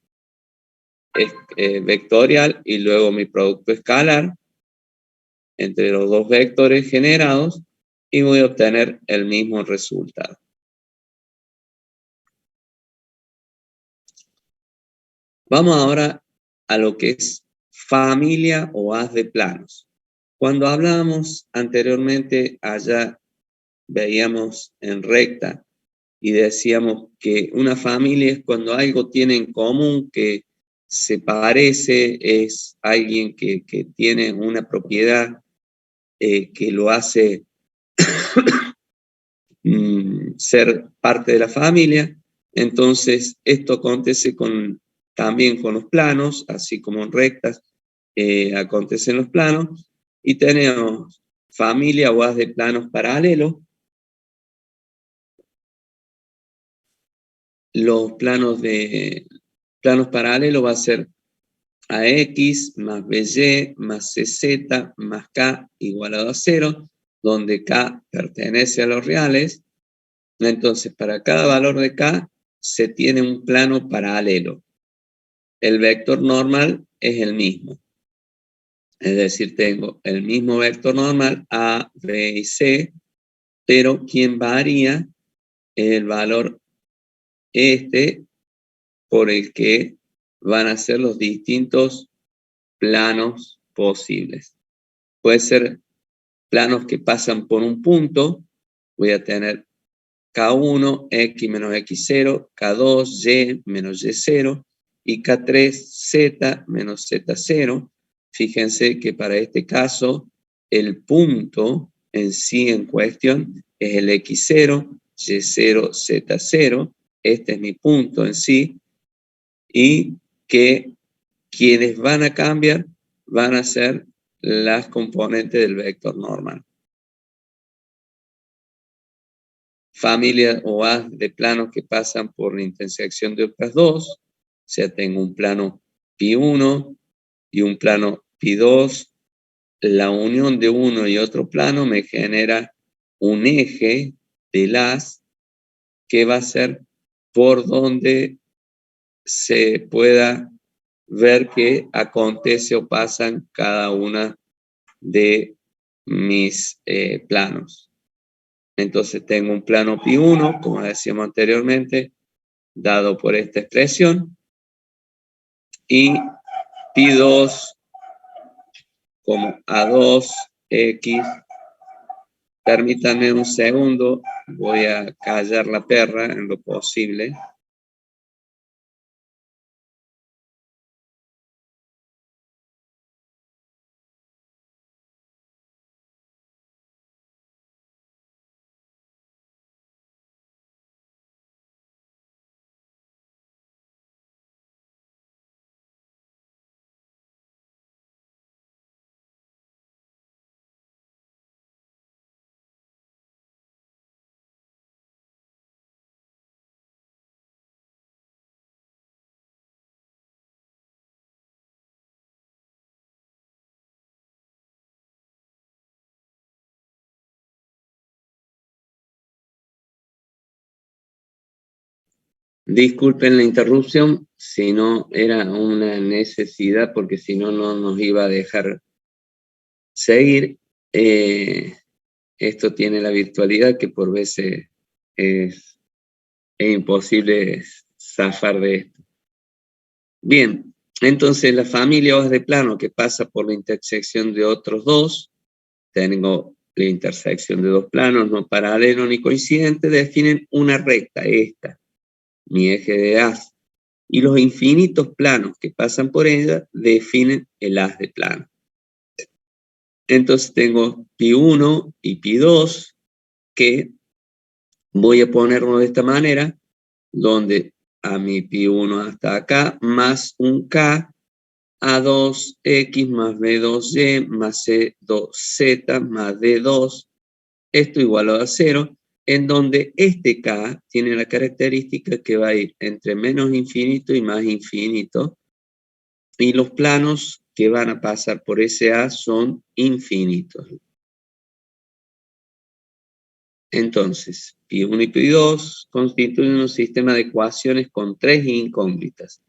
Speaker 2: vectorial y luego mi producto escalar entre los dos vectores generados y voy a obtener el mismo resultado. Vamos ahora a lo que es familia o haz de planos. Cuando hablábamos anteriormente, allá veíamos en recta y decíamos que una familia es cuando algo tiene en común, que se parece, es alguien que tiene una propiedad que lo hace ser parte de la familia. Entonces, esto acontece también con los planos, así como en rectas acontecen los planos, y tenemos familia o haz de planos paralelos. Los planos paralelos va a ser AX más BY más CZ más K igualado a 0, donde K pertenece a los reales. Entonces, para cada valor de K se tiene un plano paralelo. El vector normal es el mismo. Es decir, tengo el mismo vector normal A, B y C, pero quien varía es el valor por el que van a ser los distintos planos posibles. Puede ser planos que pasan por un punto. Voy a tener K1, X menos X0, K2, Y menos Y0 y K3, Z menos Z0. Fíjense que para este caso el punto en sí en cuestión es el X0, Y0, Z0. Este es mi punto en sí. Y que quienes van a cambiar van a ser las componentes del vector normal. Familia o haz de planos que pasan por la intersección de otras dos. O sea, tengo un plano pi1 y un plano pi2. La unión de uno y otro plano me genera un eje del haz que va a ser por donde se pueda ver que acontece o pasan cada una de mis planos. Entonces tengo un plano pi1, como decíamos anteriormente, dado por esta expresión, y pi2 como A2x. Permítanme un segundo, voy a callar la perra en lo posible. Disculpen la interrupción, si no era una necesidad, porque si no, no nos iba a dejar seguir. Esto tiene la virtualidad que por veces es imposible zafar de esto. Bien, entonces la familia o haz de plano que pasa por la intersección de otros dos, tengo la intersección de dos planos no paralelos ni coincidentes, definen una recta, esta, mi eje de haz, y los infinitos planos que pasan por ella definen el haz de plano. Entonces tengo pi1 y pi2 que voy a ponerlo de esta manera, donde a mi pi1 hasta acá, más un k, A2x más B2y más C2z más D2, esto igualado a 0, en donde este k tiene la característica que va a ir entre menos infinito y más infinito, y los planos que van a pasar por ese A son infinitos. Entonces, pi1 y pi2 constituyen un sistema de ecuaciones con 3 incógnitas.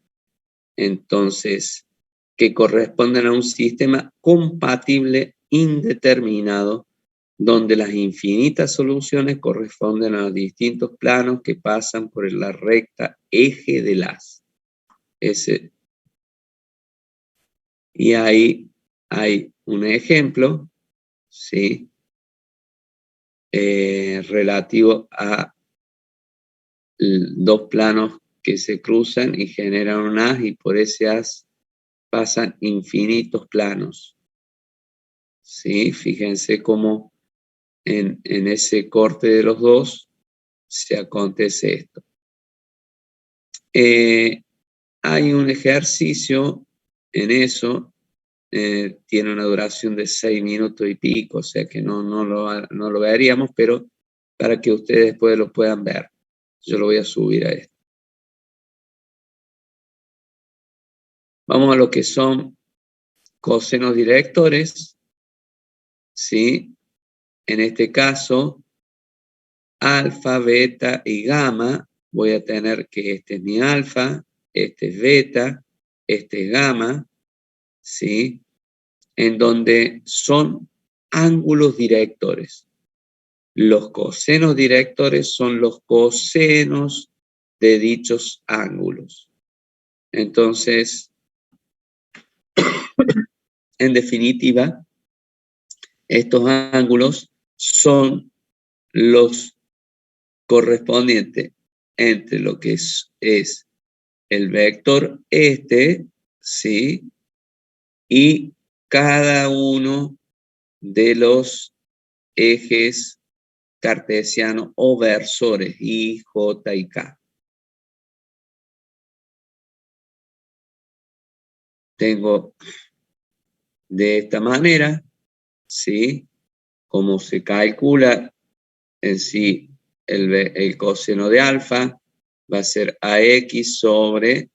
Speaker 2: Entonces, que corresponden a un sistema compatible indeterminado, donde las infinitas soluciones corresponden a los distintos planos que pasan por la recta eje del haz. Y ahí hay un ejemplo, ¿sí? Relativo a dos planos que se cruzan y generan un haz, y por ese haz pasan infinitos planos. ¿Sí? Fíjense cómo en ese corte de los dos se acontece esto. Hay un ejercicio en eso, tiene una duración de 6 minutos y pico, o sea que no lo veríamos, pero para que ustedes después lo puedan ver. Yo lo voy a subir a esto. Vamos a lo que son cosenos directores, ¿sí? En este caso, alfa, beta y gamma, voy a tener que este es mi alfa, este es beta, este es gamma, ¿sí? En donde son ángulos directores. Los cosenos directores son los cosenos de dichos ángulos. Entonces, en definitiva, estos ángulos son los correspondientes entre lo que es el vector este, ¿sí? Y cada uno de los ejes cartesianos o versores I, J y K. Tengo de esta manera, ¿sí? Como se calcula en sí el coseno de alfa, va a ser AX sobre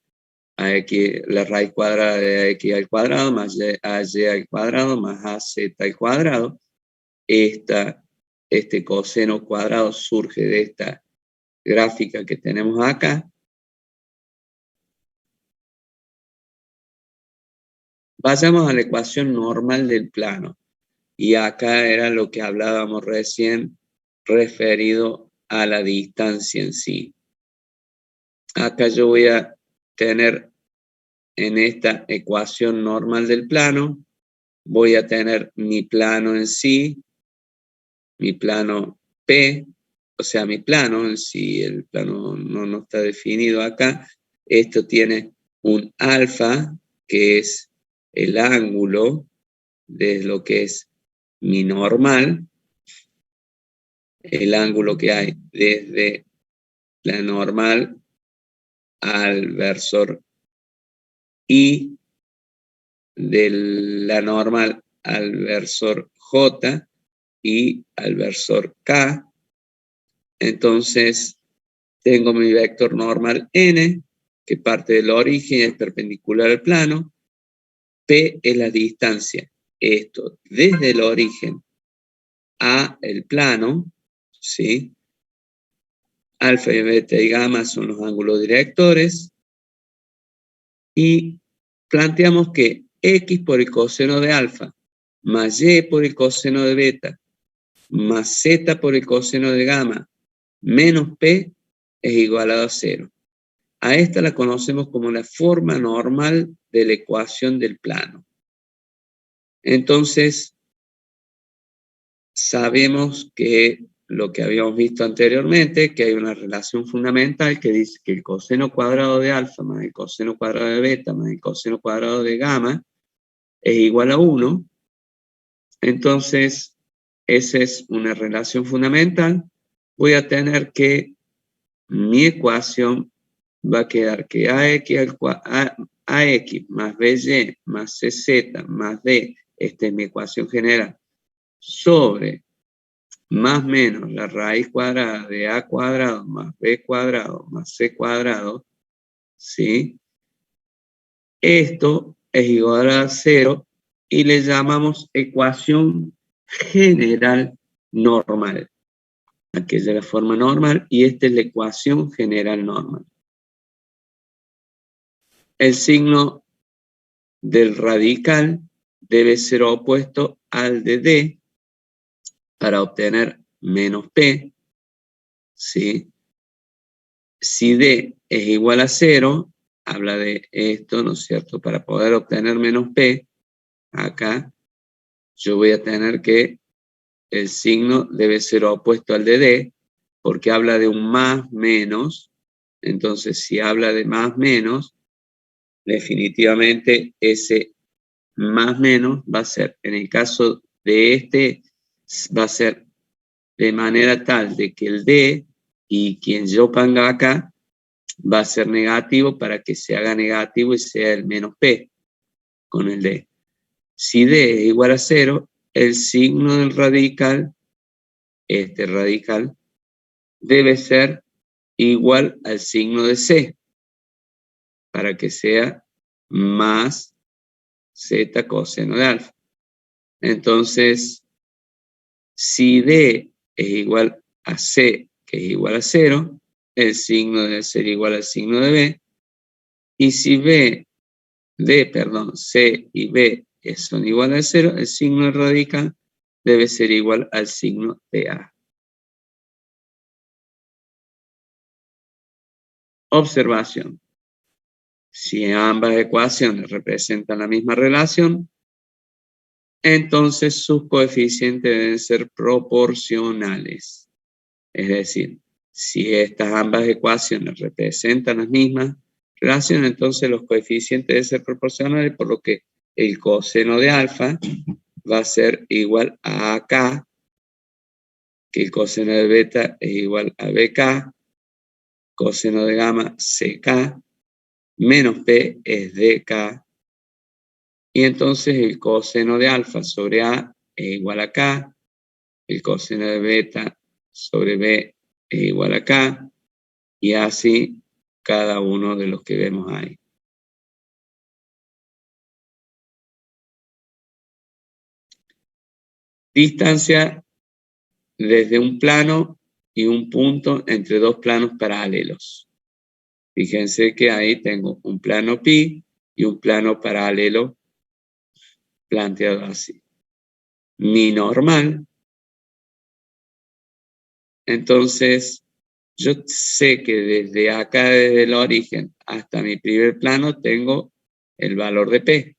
Speaker 2: AX, la raíz cuadrada de AX al cuadrado, más AY al cuadrado, más AZ al cuadrado. Este coseno cuadrado surge de esta gráfica que tenemos acá. Vayamos a la ecuación normal del plano. Y acá era lo que hablábamos recién referido a la distancia en sí. Acá yo voy a tener en esta ecuación normal del plano, voy a tener mi plano en sí, mi plano P, o sea, mi plano en sí, el plano no está definido acá. Esto tiene un alfa, que es el ángulo de lo que es mi normal, el ángulo que hay desde la normal al versor I, de la normal al versor J y al versor K. Entonces, tengo mi vector normal N, que parte del origen y es perpendicular al plano. P es la distancia. Esto desde el origen a el plano, ¿sí? Alfa y beta y gamma son los ángulos directores. Y planteamos que X por el coseno de alfa, más Y por el coseno de beta, más Z por el coseno de gamma, menos P es igualado a 0. A esta la conocemos como la forma normal de la ecuación del plano. Entonces, sabemos que lo que habíamos visto anteriormente, que hay una relación fundamental que dice que el coseno cuadrado de alfa más el coseno cuadrado de beta más el coseno cuadrado de gamma es igual a 1. Entonces, esa es una relación fundamental. Voy a tener que mi ecuación va a quedar que AX más BY más CZ más D, esta es mi ecuación general, sobre más menos la raíz cuadrada de A cuadrado más B cuadrado más C cuadrado, ¿sí? Esto es igual a 0 y le llamamos ecuación general normal. Aquella es la forma normal y esta es la ecuación general normal. El signo del radical debe ser opuesto al de D para obtener menos P, ¿sí? Si D es igual a 0, habla de esto, ¿no es cierto? Para poder obtener menos P, acá yo voy a tener que el signo debe ser opuesto al de D, porque habla de un más menos. Entonces, si habla de más menos, definitivamente ese más menos va a ser, en el caso de este, va a ser de manera tal de que el D y quien yo ponga acá va a ser negativo para que se haga negativo y sea el menos P con el D. Si D es igual a 0, el signo del radical, este radical, debe ser igual al signo de C para que sea más Z coseno de alfa. Entonces, si D es igual a C, que es igual a 0, el signo debe ser igual al signo de B. Y si C y B son iguales a 0, el signo radical debe ser igual al signo de A. Observación. Si ambas ecuaciones representan la misma relación, entonces sus coeficientes deben ser proporcionales. Es decir, si estas ambas ecuaciones representan las mismas relaciones, entonces los coeficientes deben ser proporcionales, por lo que el coseno de alfa va a ser igual a AK, que el coseno de beta es igual a BK, coseno de gamma CK, menos P es DK, y entonces el coseno de alfa sobre A es igual a K, el coseno de beta sobre B es igual a K, y así cada uno de los que vemos ahí. Distancia desde un plano y un punto entre dos planos paralelos. Fíjense que ahí tengo un plano pi y un plano paralelo planteado así. Mi normal. Entonces, yo sé que desde acá, desde el origen hasta mi primer plano, tengo el valor de P.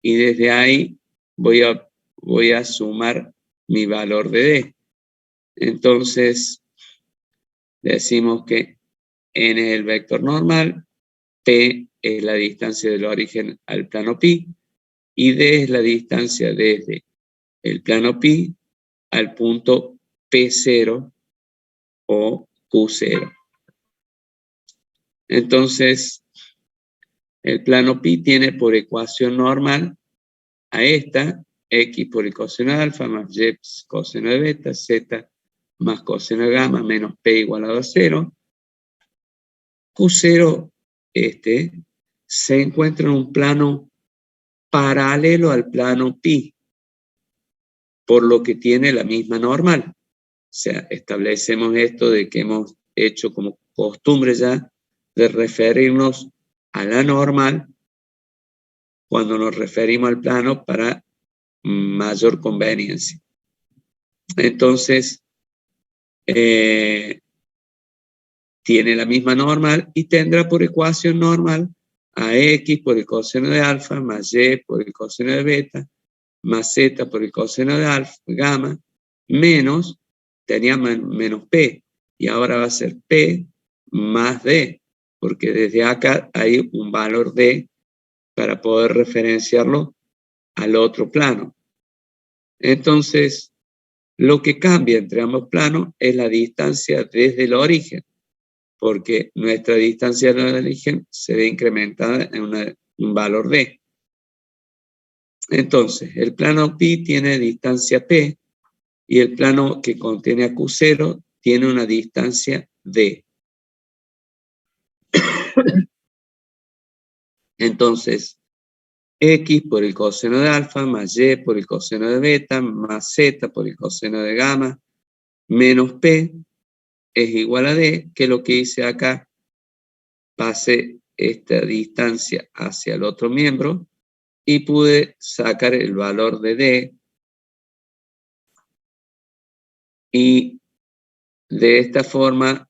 Speaker 2: Y desde ahí voy a sumar mi valor de D. Entonces, decimos que N es el vector normal, P es la distancia del origen al plano pi, y D es la distancia desde el plano pi al punto P0 o Q0. Entonces, el plano pi tiene por ecuación normal a esta, x por el coseno de alfa más y coseno de beta, z más coseno de gamma menos p igualado a 0. Q0 se encuentra en un plano paralelo al plano pi, por lo que tiene la misma normal. O sea, establecemos esto de que hemos hecho como costumbre ya de referirnos a la normal cuando nos referimos al plano para mayor conveniencia. Entonces, tiene la misma normal y tendrá por ecuación normal a x por el coseno de alfa más y por el coseno de beta más z por el coseno de alfa, gamma, menos, tenía menos p, y ahora va a ser p más d, porque desde acá hay un valor d para poder referenciarlo al otro plano. Entonces, lo que cambia entre ambos planos es la distancia desde el origen, porque nuestra distancia del origen se ve incrementada en un valor d. Entonces, el plano pi tiene distancia p y el plano que contiene a Q0 tiene una distancia d. Entonces, X por el coseno de alfa, más Y por el coseno de beta, más Z por el coseno de gamma, menos P es igual a D, que lo que hice acá, pasé esta distancia hacia el otro miembro y pude sacar el valor de D, y de esta forma,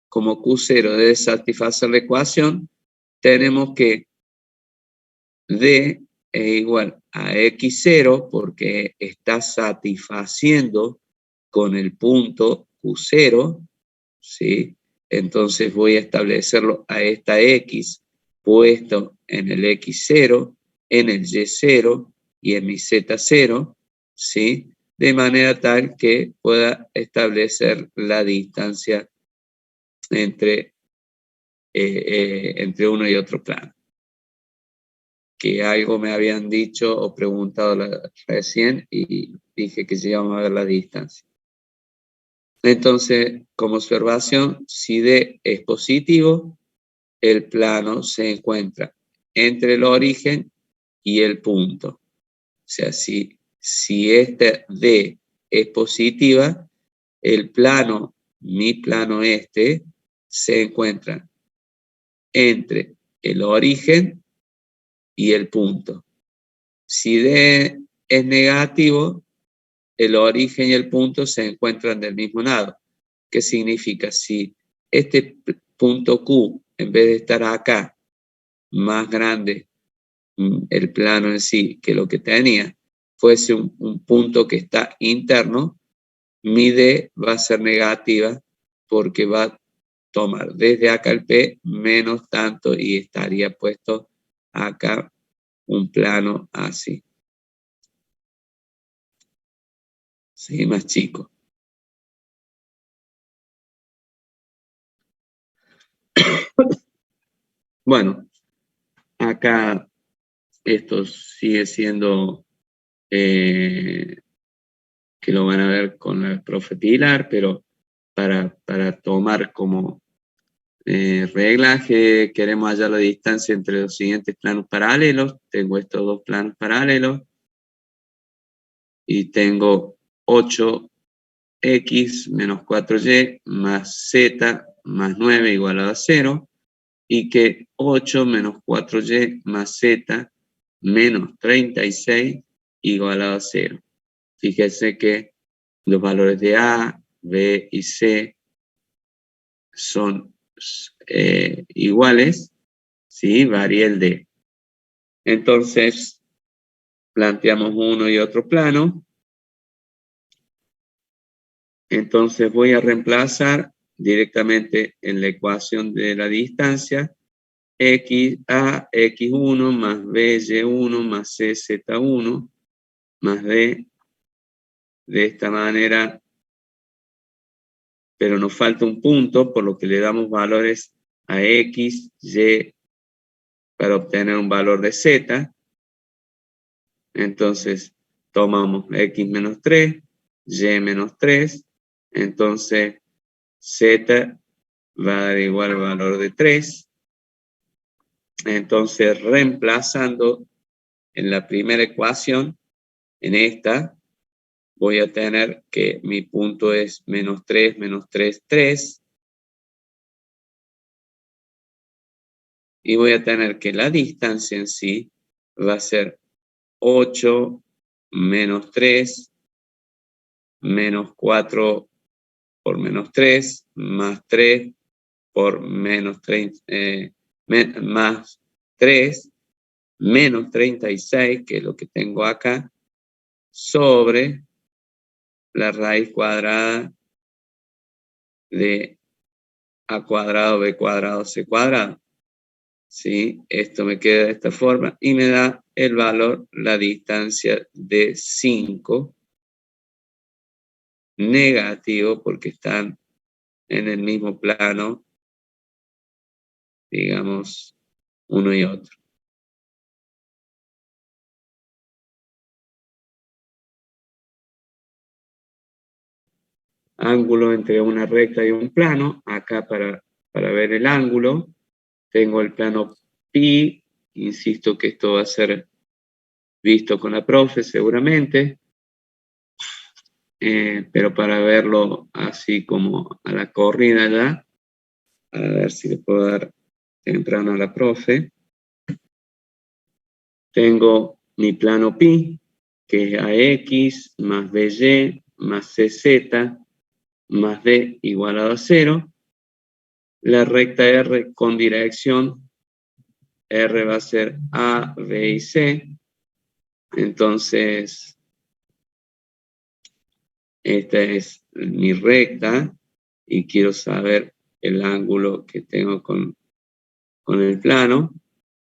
Speaker 2: como Q0 debe satisfacer la ecuación, tenemos que D es igual a X0 porque está satisfaciendo con el punto Q0, ¿sí? Entonces voy a establecerlo a esta X puesto en el X0, en el Y0 y en mi Z0, ¿sí? De manera tal que pueda establecer la distancia entre uno y otro plano. Que algo me habían dicho o preguntado recién y dije que llegamos a ver la distancia. Entonces, como observación, si D es positivo, el plano se encuentra entre el origen y el punto. O sea, si esta D es positiva, el plano, mi plano este, se encuentra entre el origen y el punto. Si D es negativo, el origen y el punto se encuentran del mismo lado. ¿Qué significa? Si este punto Q, en vez de estar acá, más grande el plano en sí que lo que tenía, fuese un punto que está interno, mi D va a ser negativa porque va a tomar desde acá el P menos tanto y estaría puesto acá un plano así. Sí, más chico. Bueno, acá esto sigue siendo que lo van a ver con el profe Pilar, pero para tomar como reglaje queremos hallar la distancia entre los siguientes planos paralelos. Tengo estos dos planos paralelos y tengo 8x menos 4y más z más 9 igualado a 0, y que 8 menos 4y más z menos 36 igualado a 0. Fíjese que los valores de A, B y C son iguales, ¿sí? Varía el D. Entonces, planteamos uno y otro plano. Entonces voy a reemplazar directamente en la ecuación de la distancia XA, X1 más B, Y1 más C, Z1 más D, de esta manera, pero nos falta un punto, por lo que le damos valores a X, Y, para obtener un valor de Z. Entonces, tomamos X menos 3, Y menos 3, entonces Z va a dar igual al valor de 3. Entonces, reemplazando en la primera ecuación, en esta, voy a tener que mi punto es menos 3, menos 3, 3. Y voy a tener que la distancia en sí va a ser 8 menos 3 menos 4 por menos 3 más 3 por menos 30, más 3 menos 36, que es lo que tengo acá, sobre la raíz cuadrada de A cuadrado, B cuadrado, C cuadrado. ¿Sí? Esto me queda de esta forma y me da el valor, la distancia de 5, negativo porque están en el mismo plano, digamos, uno y otro. Ángulo entre una recta y un plano. Acá para ver el ángulo, tengo el plano pi insisto que esto va a ser visto con la profe seguramente, pero para verlo así como a la corrida ya, a ver si le puedo dar temprano a la profe. Tengo mi plano pi, que es AX más BY más CZ más D igualado a 0. La recta R con dirección, R va a ser A, B y C. Entonces, esta es mi recta y quiero saber el ángulo que tengo con el plano.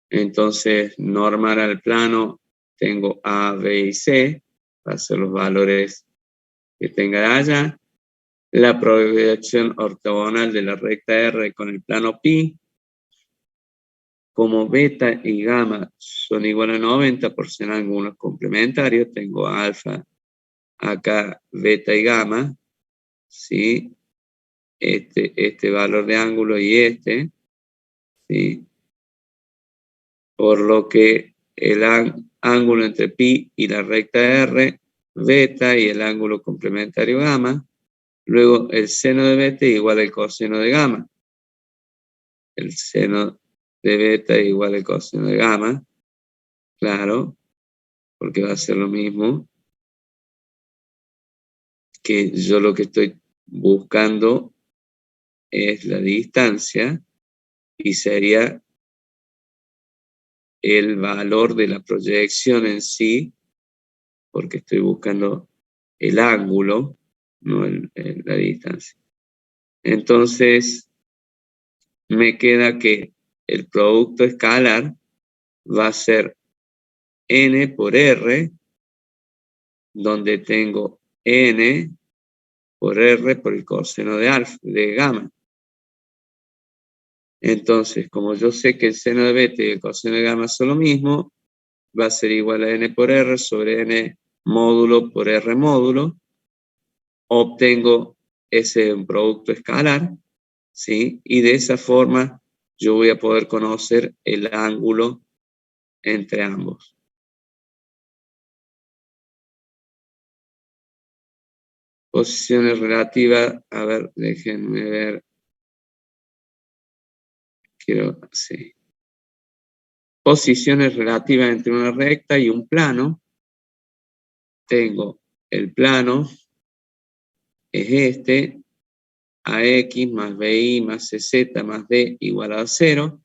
Speaker 2: Entonces, normal al plano, tengo A, B y C, va a ser los valores que tenga allá. La proyección ortogonal de la recta R con el plano pi, como beta y gamma son iguales a 90 por ser ángulos complementarios, tengo alfa, acá beta y gamma, ¿sí? Este valor de ángulo y ¿sí? Por lo que el ángulo entre pi y la recta R, beta y el ángulo complementario gamma, luego el seno de beta igual al coseno de gamma. El seno de beta igual al coseno de gamma, claro, porque va a ser lo mismo que yo lo que estoy buscando es la distancia y sería el valor de la proyección en sí, porque estoy buscando el ángulo, no la distancia. Entonces, me queda que el producto escalar va a ser n por r, donde tengo n por r por el coseno de alfa, de gamma. Entonces, como yo sé que el seno de beta y el coseno de gamma son lo mismo, va a ser igual a n por r sobre n módulo por r módulo. Obtengo ese producto escalar, ¿sí? Y de esa forma yo voy a poder conocer el ángulo entre ambos. Posiciones relativas, a ver, déjenme ver. Sí. Posiciones relativas entre una recta y un plano. Tengo el plano, es este, AX más BY más CZ más D igual a 0,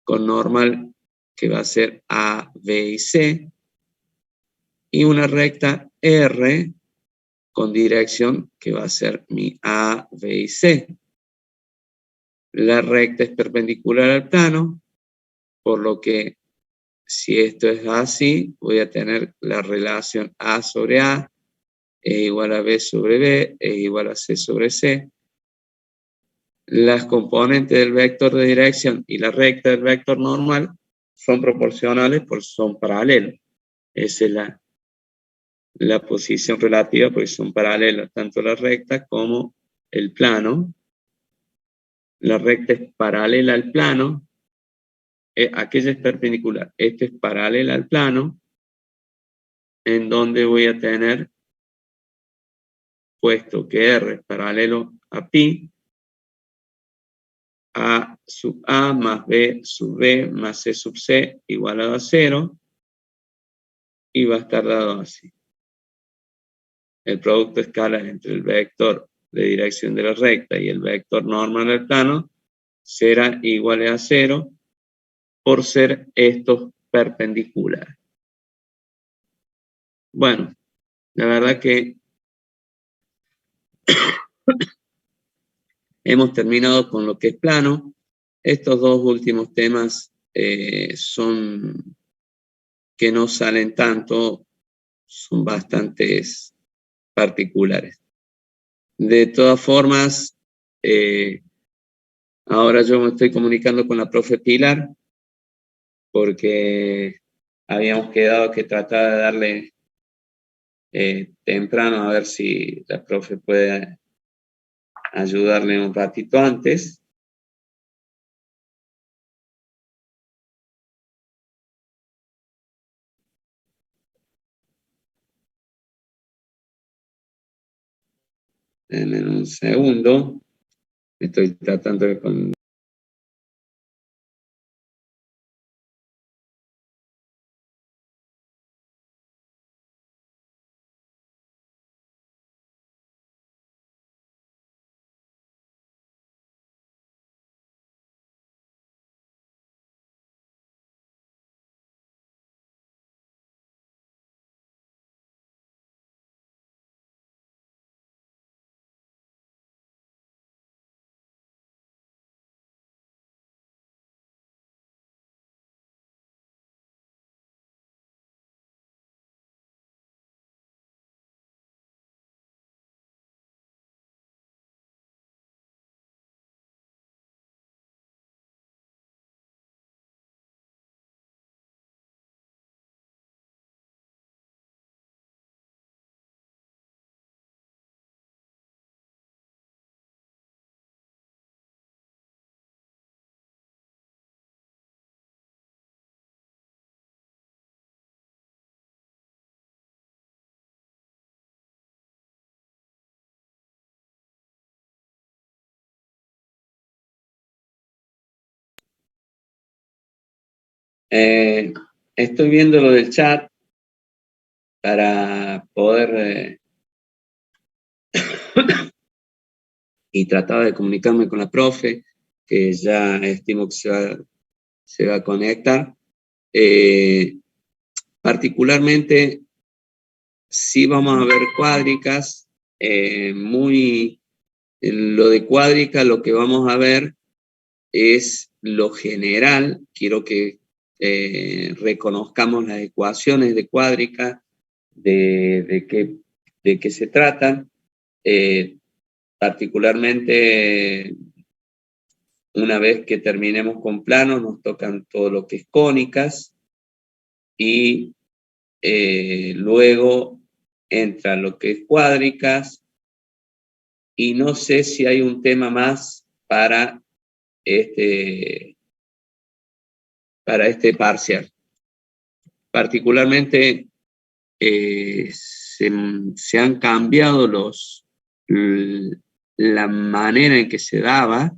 Speaker 2: con normal que va a ser A, B y C, y una recta R con dirección que va a ser mi A, B y C. La recta es perpendicular al plano, por lo que si esto es así, voy a tener la relación A sobre A es igual a B sobre B es igual a C sobre C. Las componentes del vector de dirección y la recta del vector normal son proporcionales porque son paralelos. Esa es la posición relativa porque son paralelas tanto la recta como el plano. La recta es paralela al plano. Aquella es perpendicular. Esta es paralela al plano, en donde voy a tener, puesto que R es paralelo a pi, A sub A más B sub B más C sub C igualado a 0, y va a estar dado así. El producto escalar entre el vector de dirección de la recta y el vector normal del plano será igual a 0 por ser estos perpendiculares. Bueno, la verdad que hemos terminado con lo que es plano. Estos dos últimos temas son que no salen tanto, son bastantes particulares. De todas formas, ahora yo me estoy comunicando con la profe Pilar porque habíamos quedado que trataba de darle temprano a ver si la profe puede ayudarle un ratito antes. En un segundo. Estoy tratando de... Estoy viendo lo del chat para poder y tratar de comunicarme con la profe, que ya estimo que se va a conectar. Particularmente, sí vamos a ver cuádricas, en lo de cuádrica lo que vamos a ver es lo general. Quiero que reconozcamos las ecuaciones de cuádrica, de qué se tratan. Particularmente, una vez que terminemos con planos, nos tocan todo lo que es cónicas y luego entra lo que es cuádricas, y no sé si hay un tema más para este parcial. Particularmente se han cambiado la manera en que se daba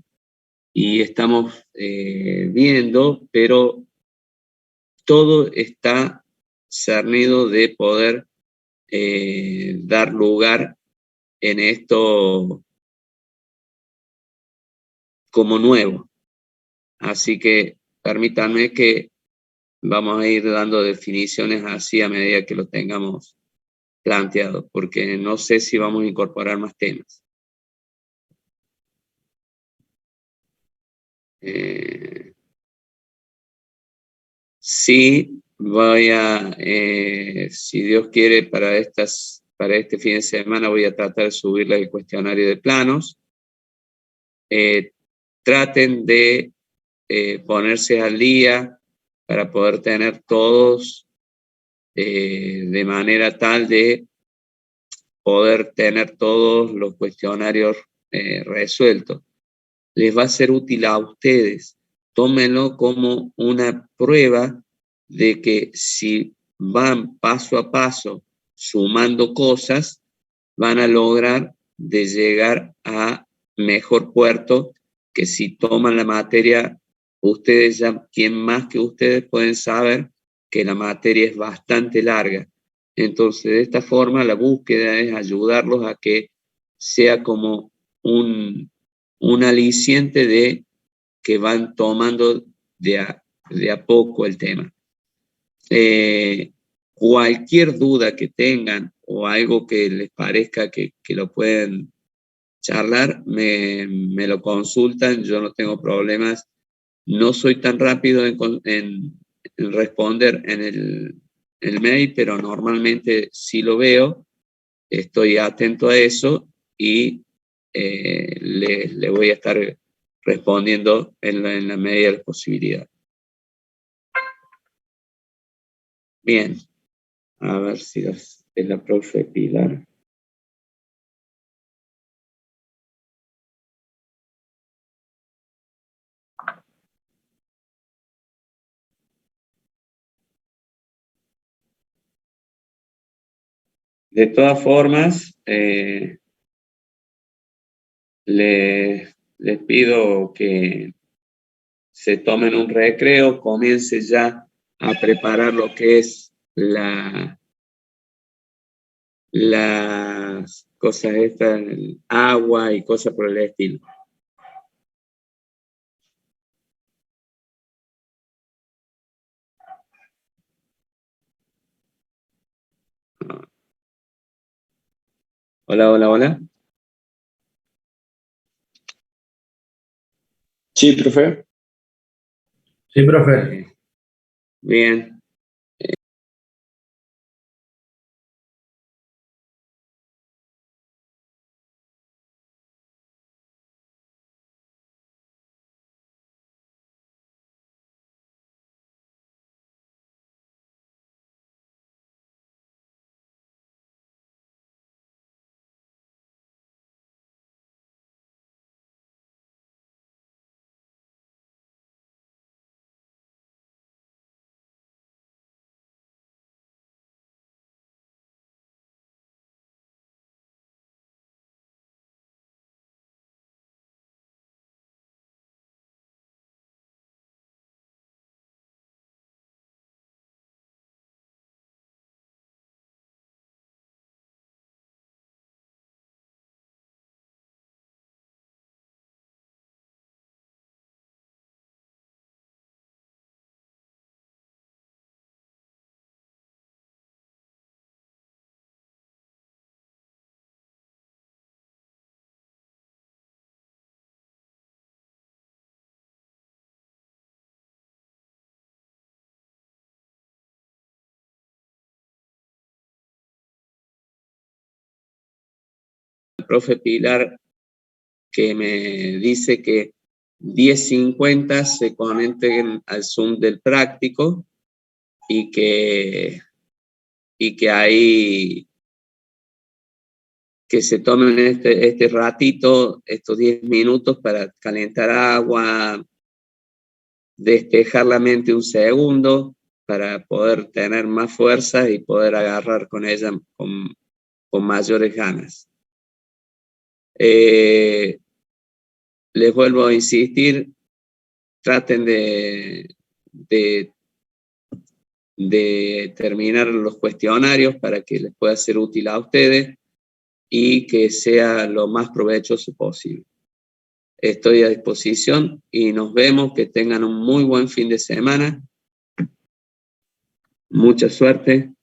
Speaker 2: y estamos viendo, pero todo está cernido de poder dar lugar en esto como nuevo. Así que permítanme que vamos a ir dando definiciones así a medida que lo tengamos planteado, porque no sé si vamos a incorporar más temas. Sí, si Dios quiere, para este fin de semana voy a tratar de subirle el cuestionario de planos. Traten de ponerse al día para poder tener todos de manera tal de poder tener todos los cuestionarios resueltos. Les va a ser útil a ustedes. Tómenlo como una prueba de que si van paso a paso sumando cosas, van a lograr de llegar a mejor puerto que si toman la materia. Ustedes ya, quien más que ustedes pueden saber que la materia es bastante larga. Entonces, de esta forma, la búsqueda es ayudarlos a que sea como un aliciente de que van tomando de a poco el tema. Cualquier duda que tengan o algo que les parezca que lo pueden charlar, me lo consultan, yo no tengo problemas. No soy tan rápido en responder en el mail, pero normalmente sí lo veo, estoy atento a eso y le voy a estar respondiendo en la medida de la posibilidad. Bien, a ver si es la profe Pilar. De todas formas, les pido que se tomen un recreo, comiencen ya a preparar lo que es las cosas estas, el agua y cosas por el estilo. Hola, hola, hola.
Speaker 3: Sí, profe.
Speaker 5: Sí, profe.
Speaker 2: Bien. El profe Pilar que me dice que 10:50 se conecten al Zoom del práctico y que ahí que se tomen este ratito, estos 10 minutos para calentar agua, despejar la mente un segundo para poder tener más fuerza y poder agarrar con ella con mayores ganas. Les vuelvo a insistir, traten de terminar los cuestionarios para que les pueda ser útil a ustedes y que sea lo más provechoso posible. Estoy a disposición y nos vemos, que tengan un muy buen fin de semana. Mucha suerte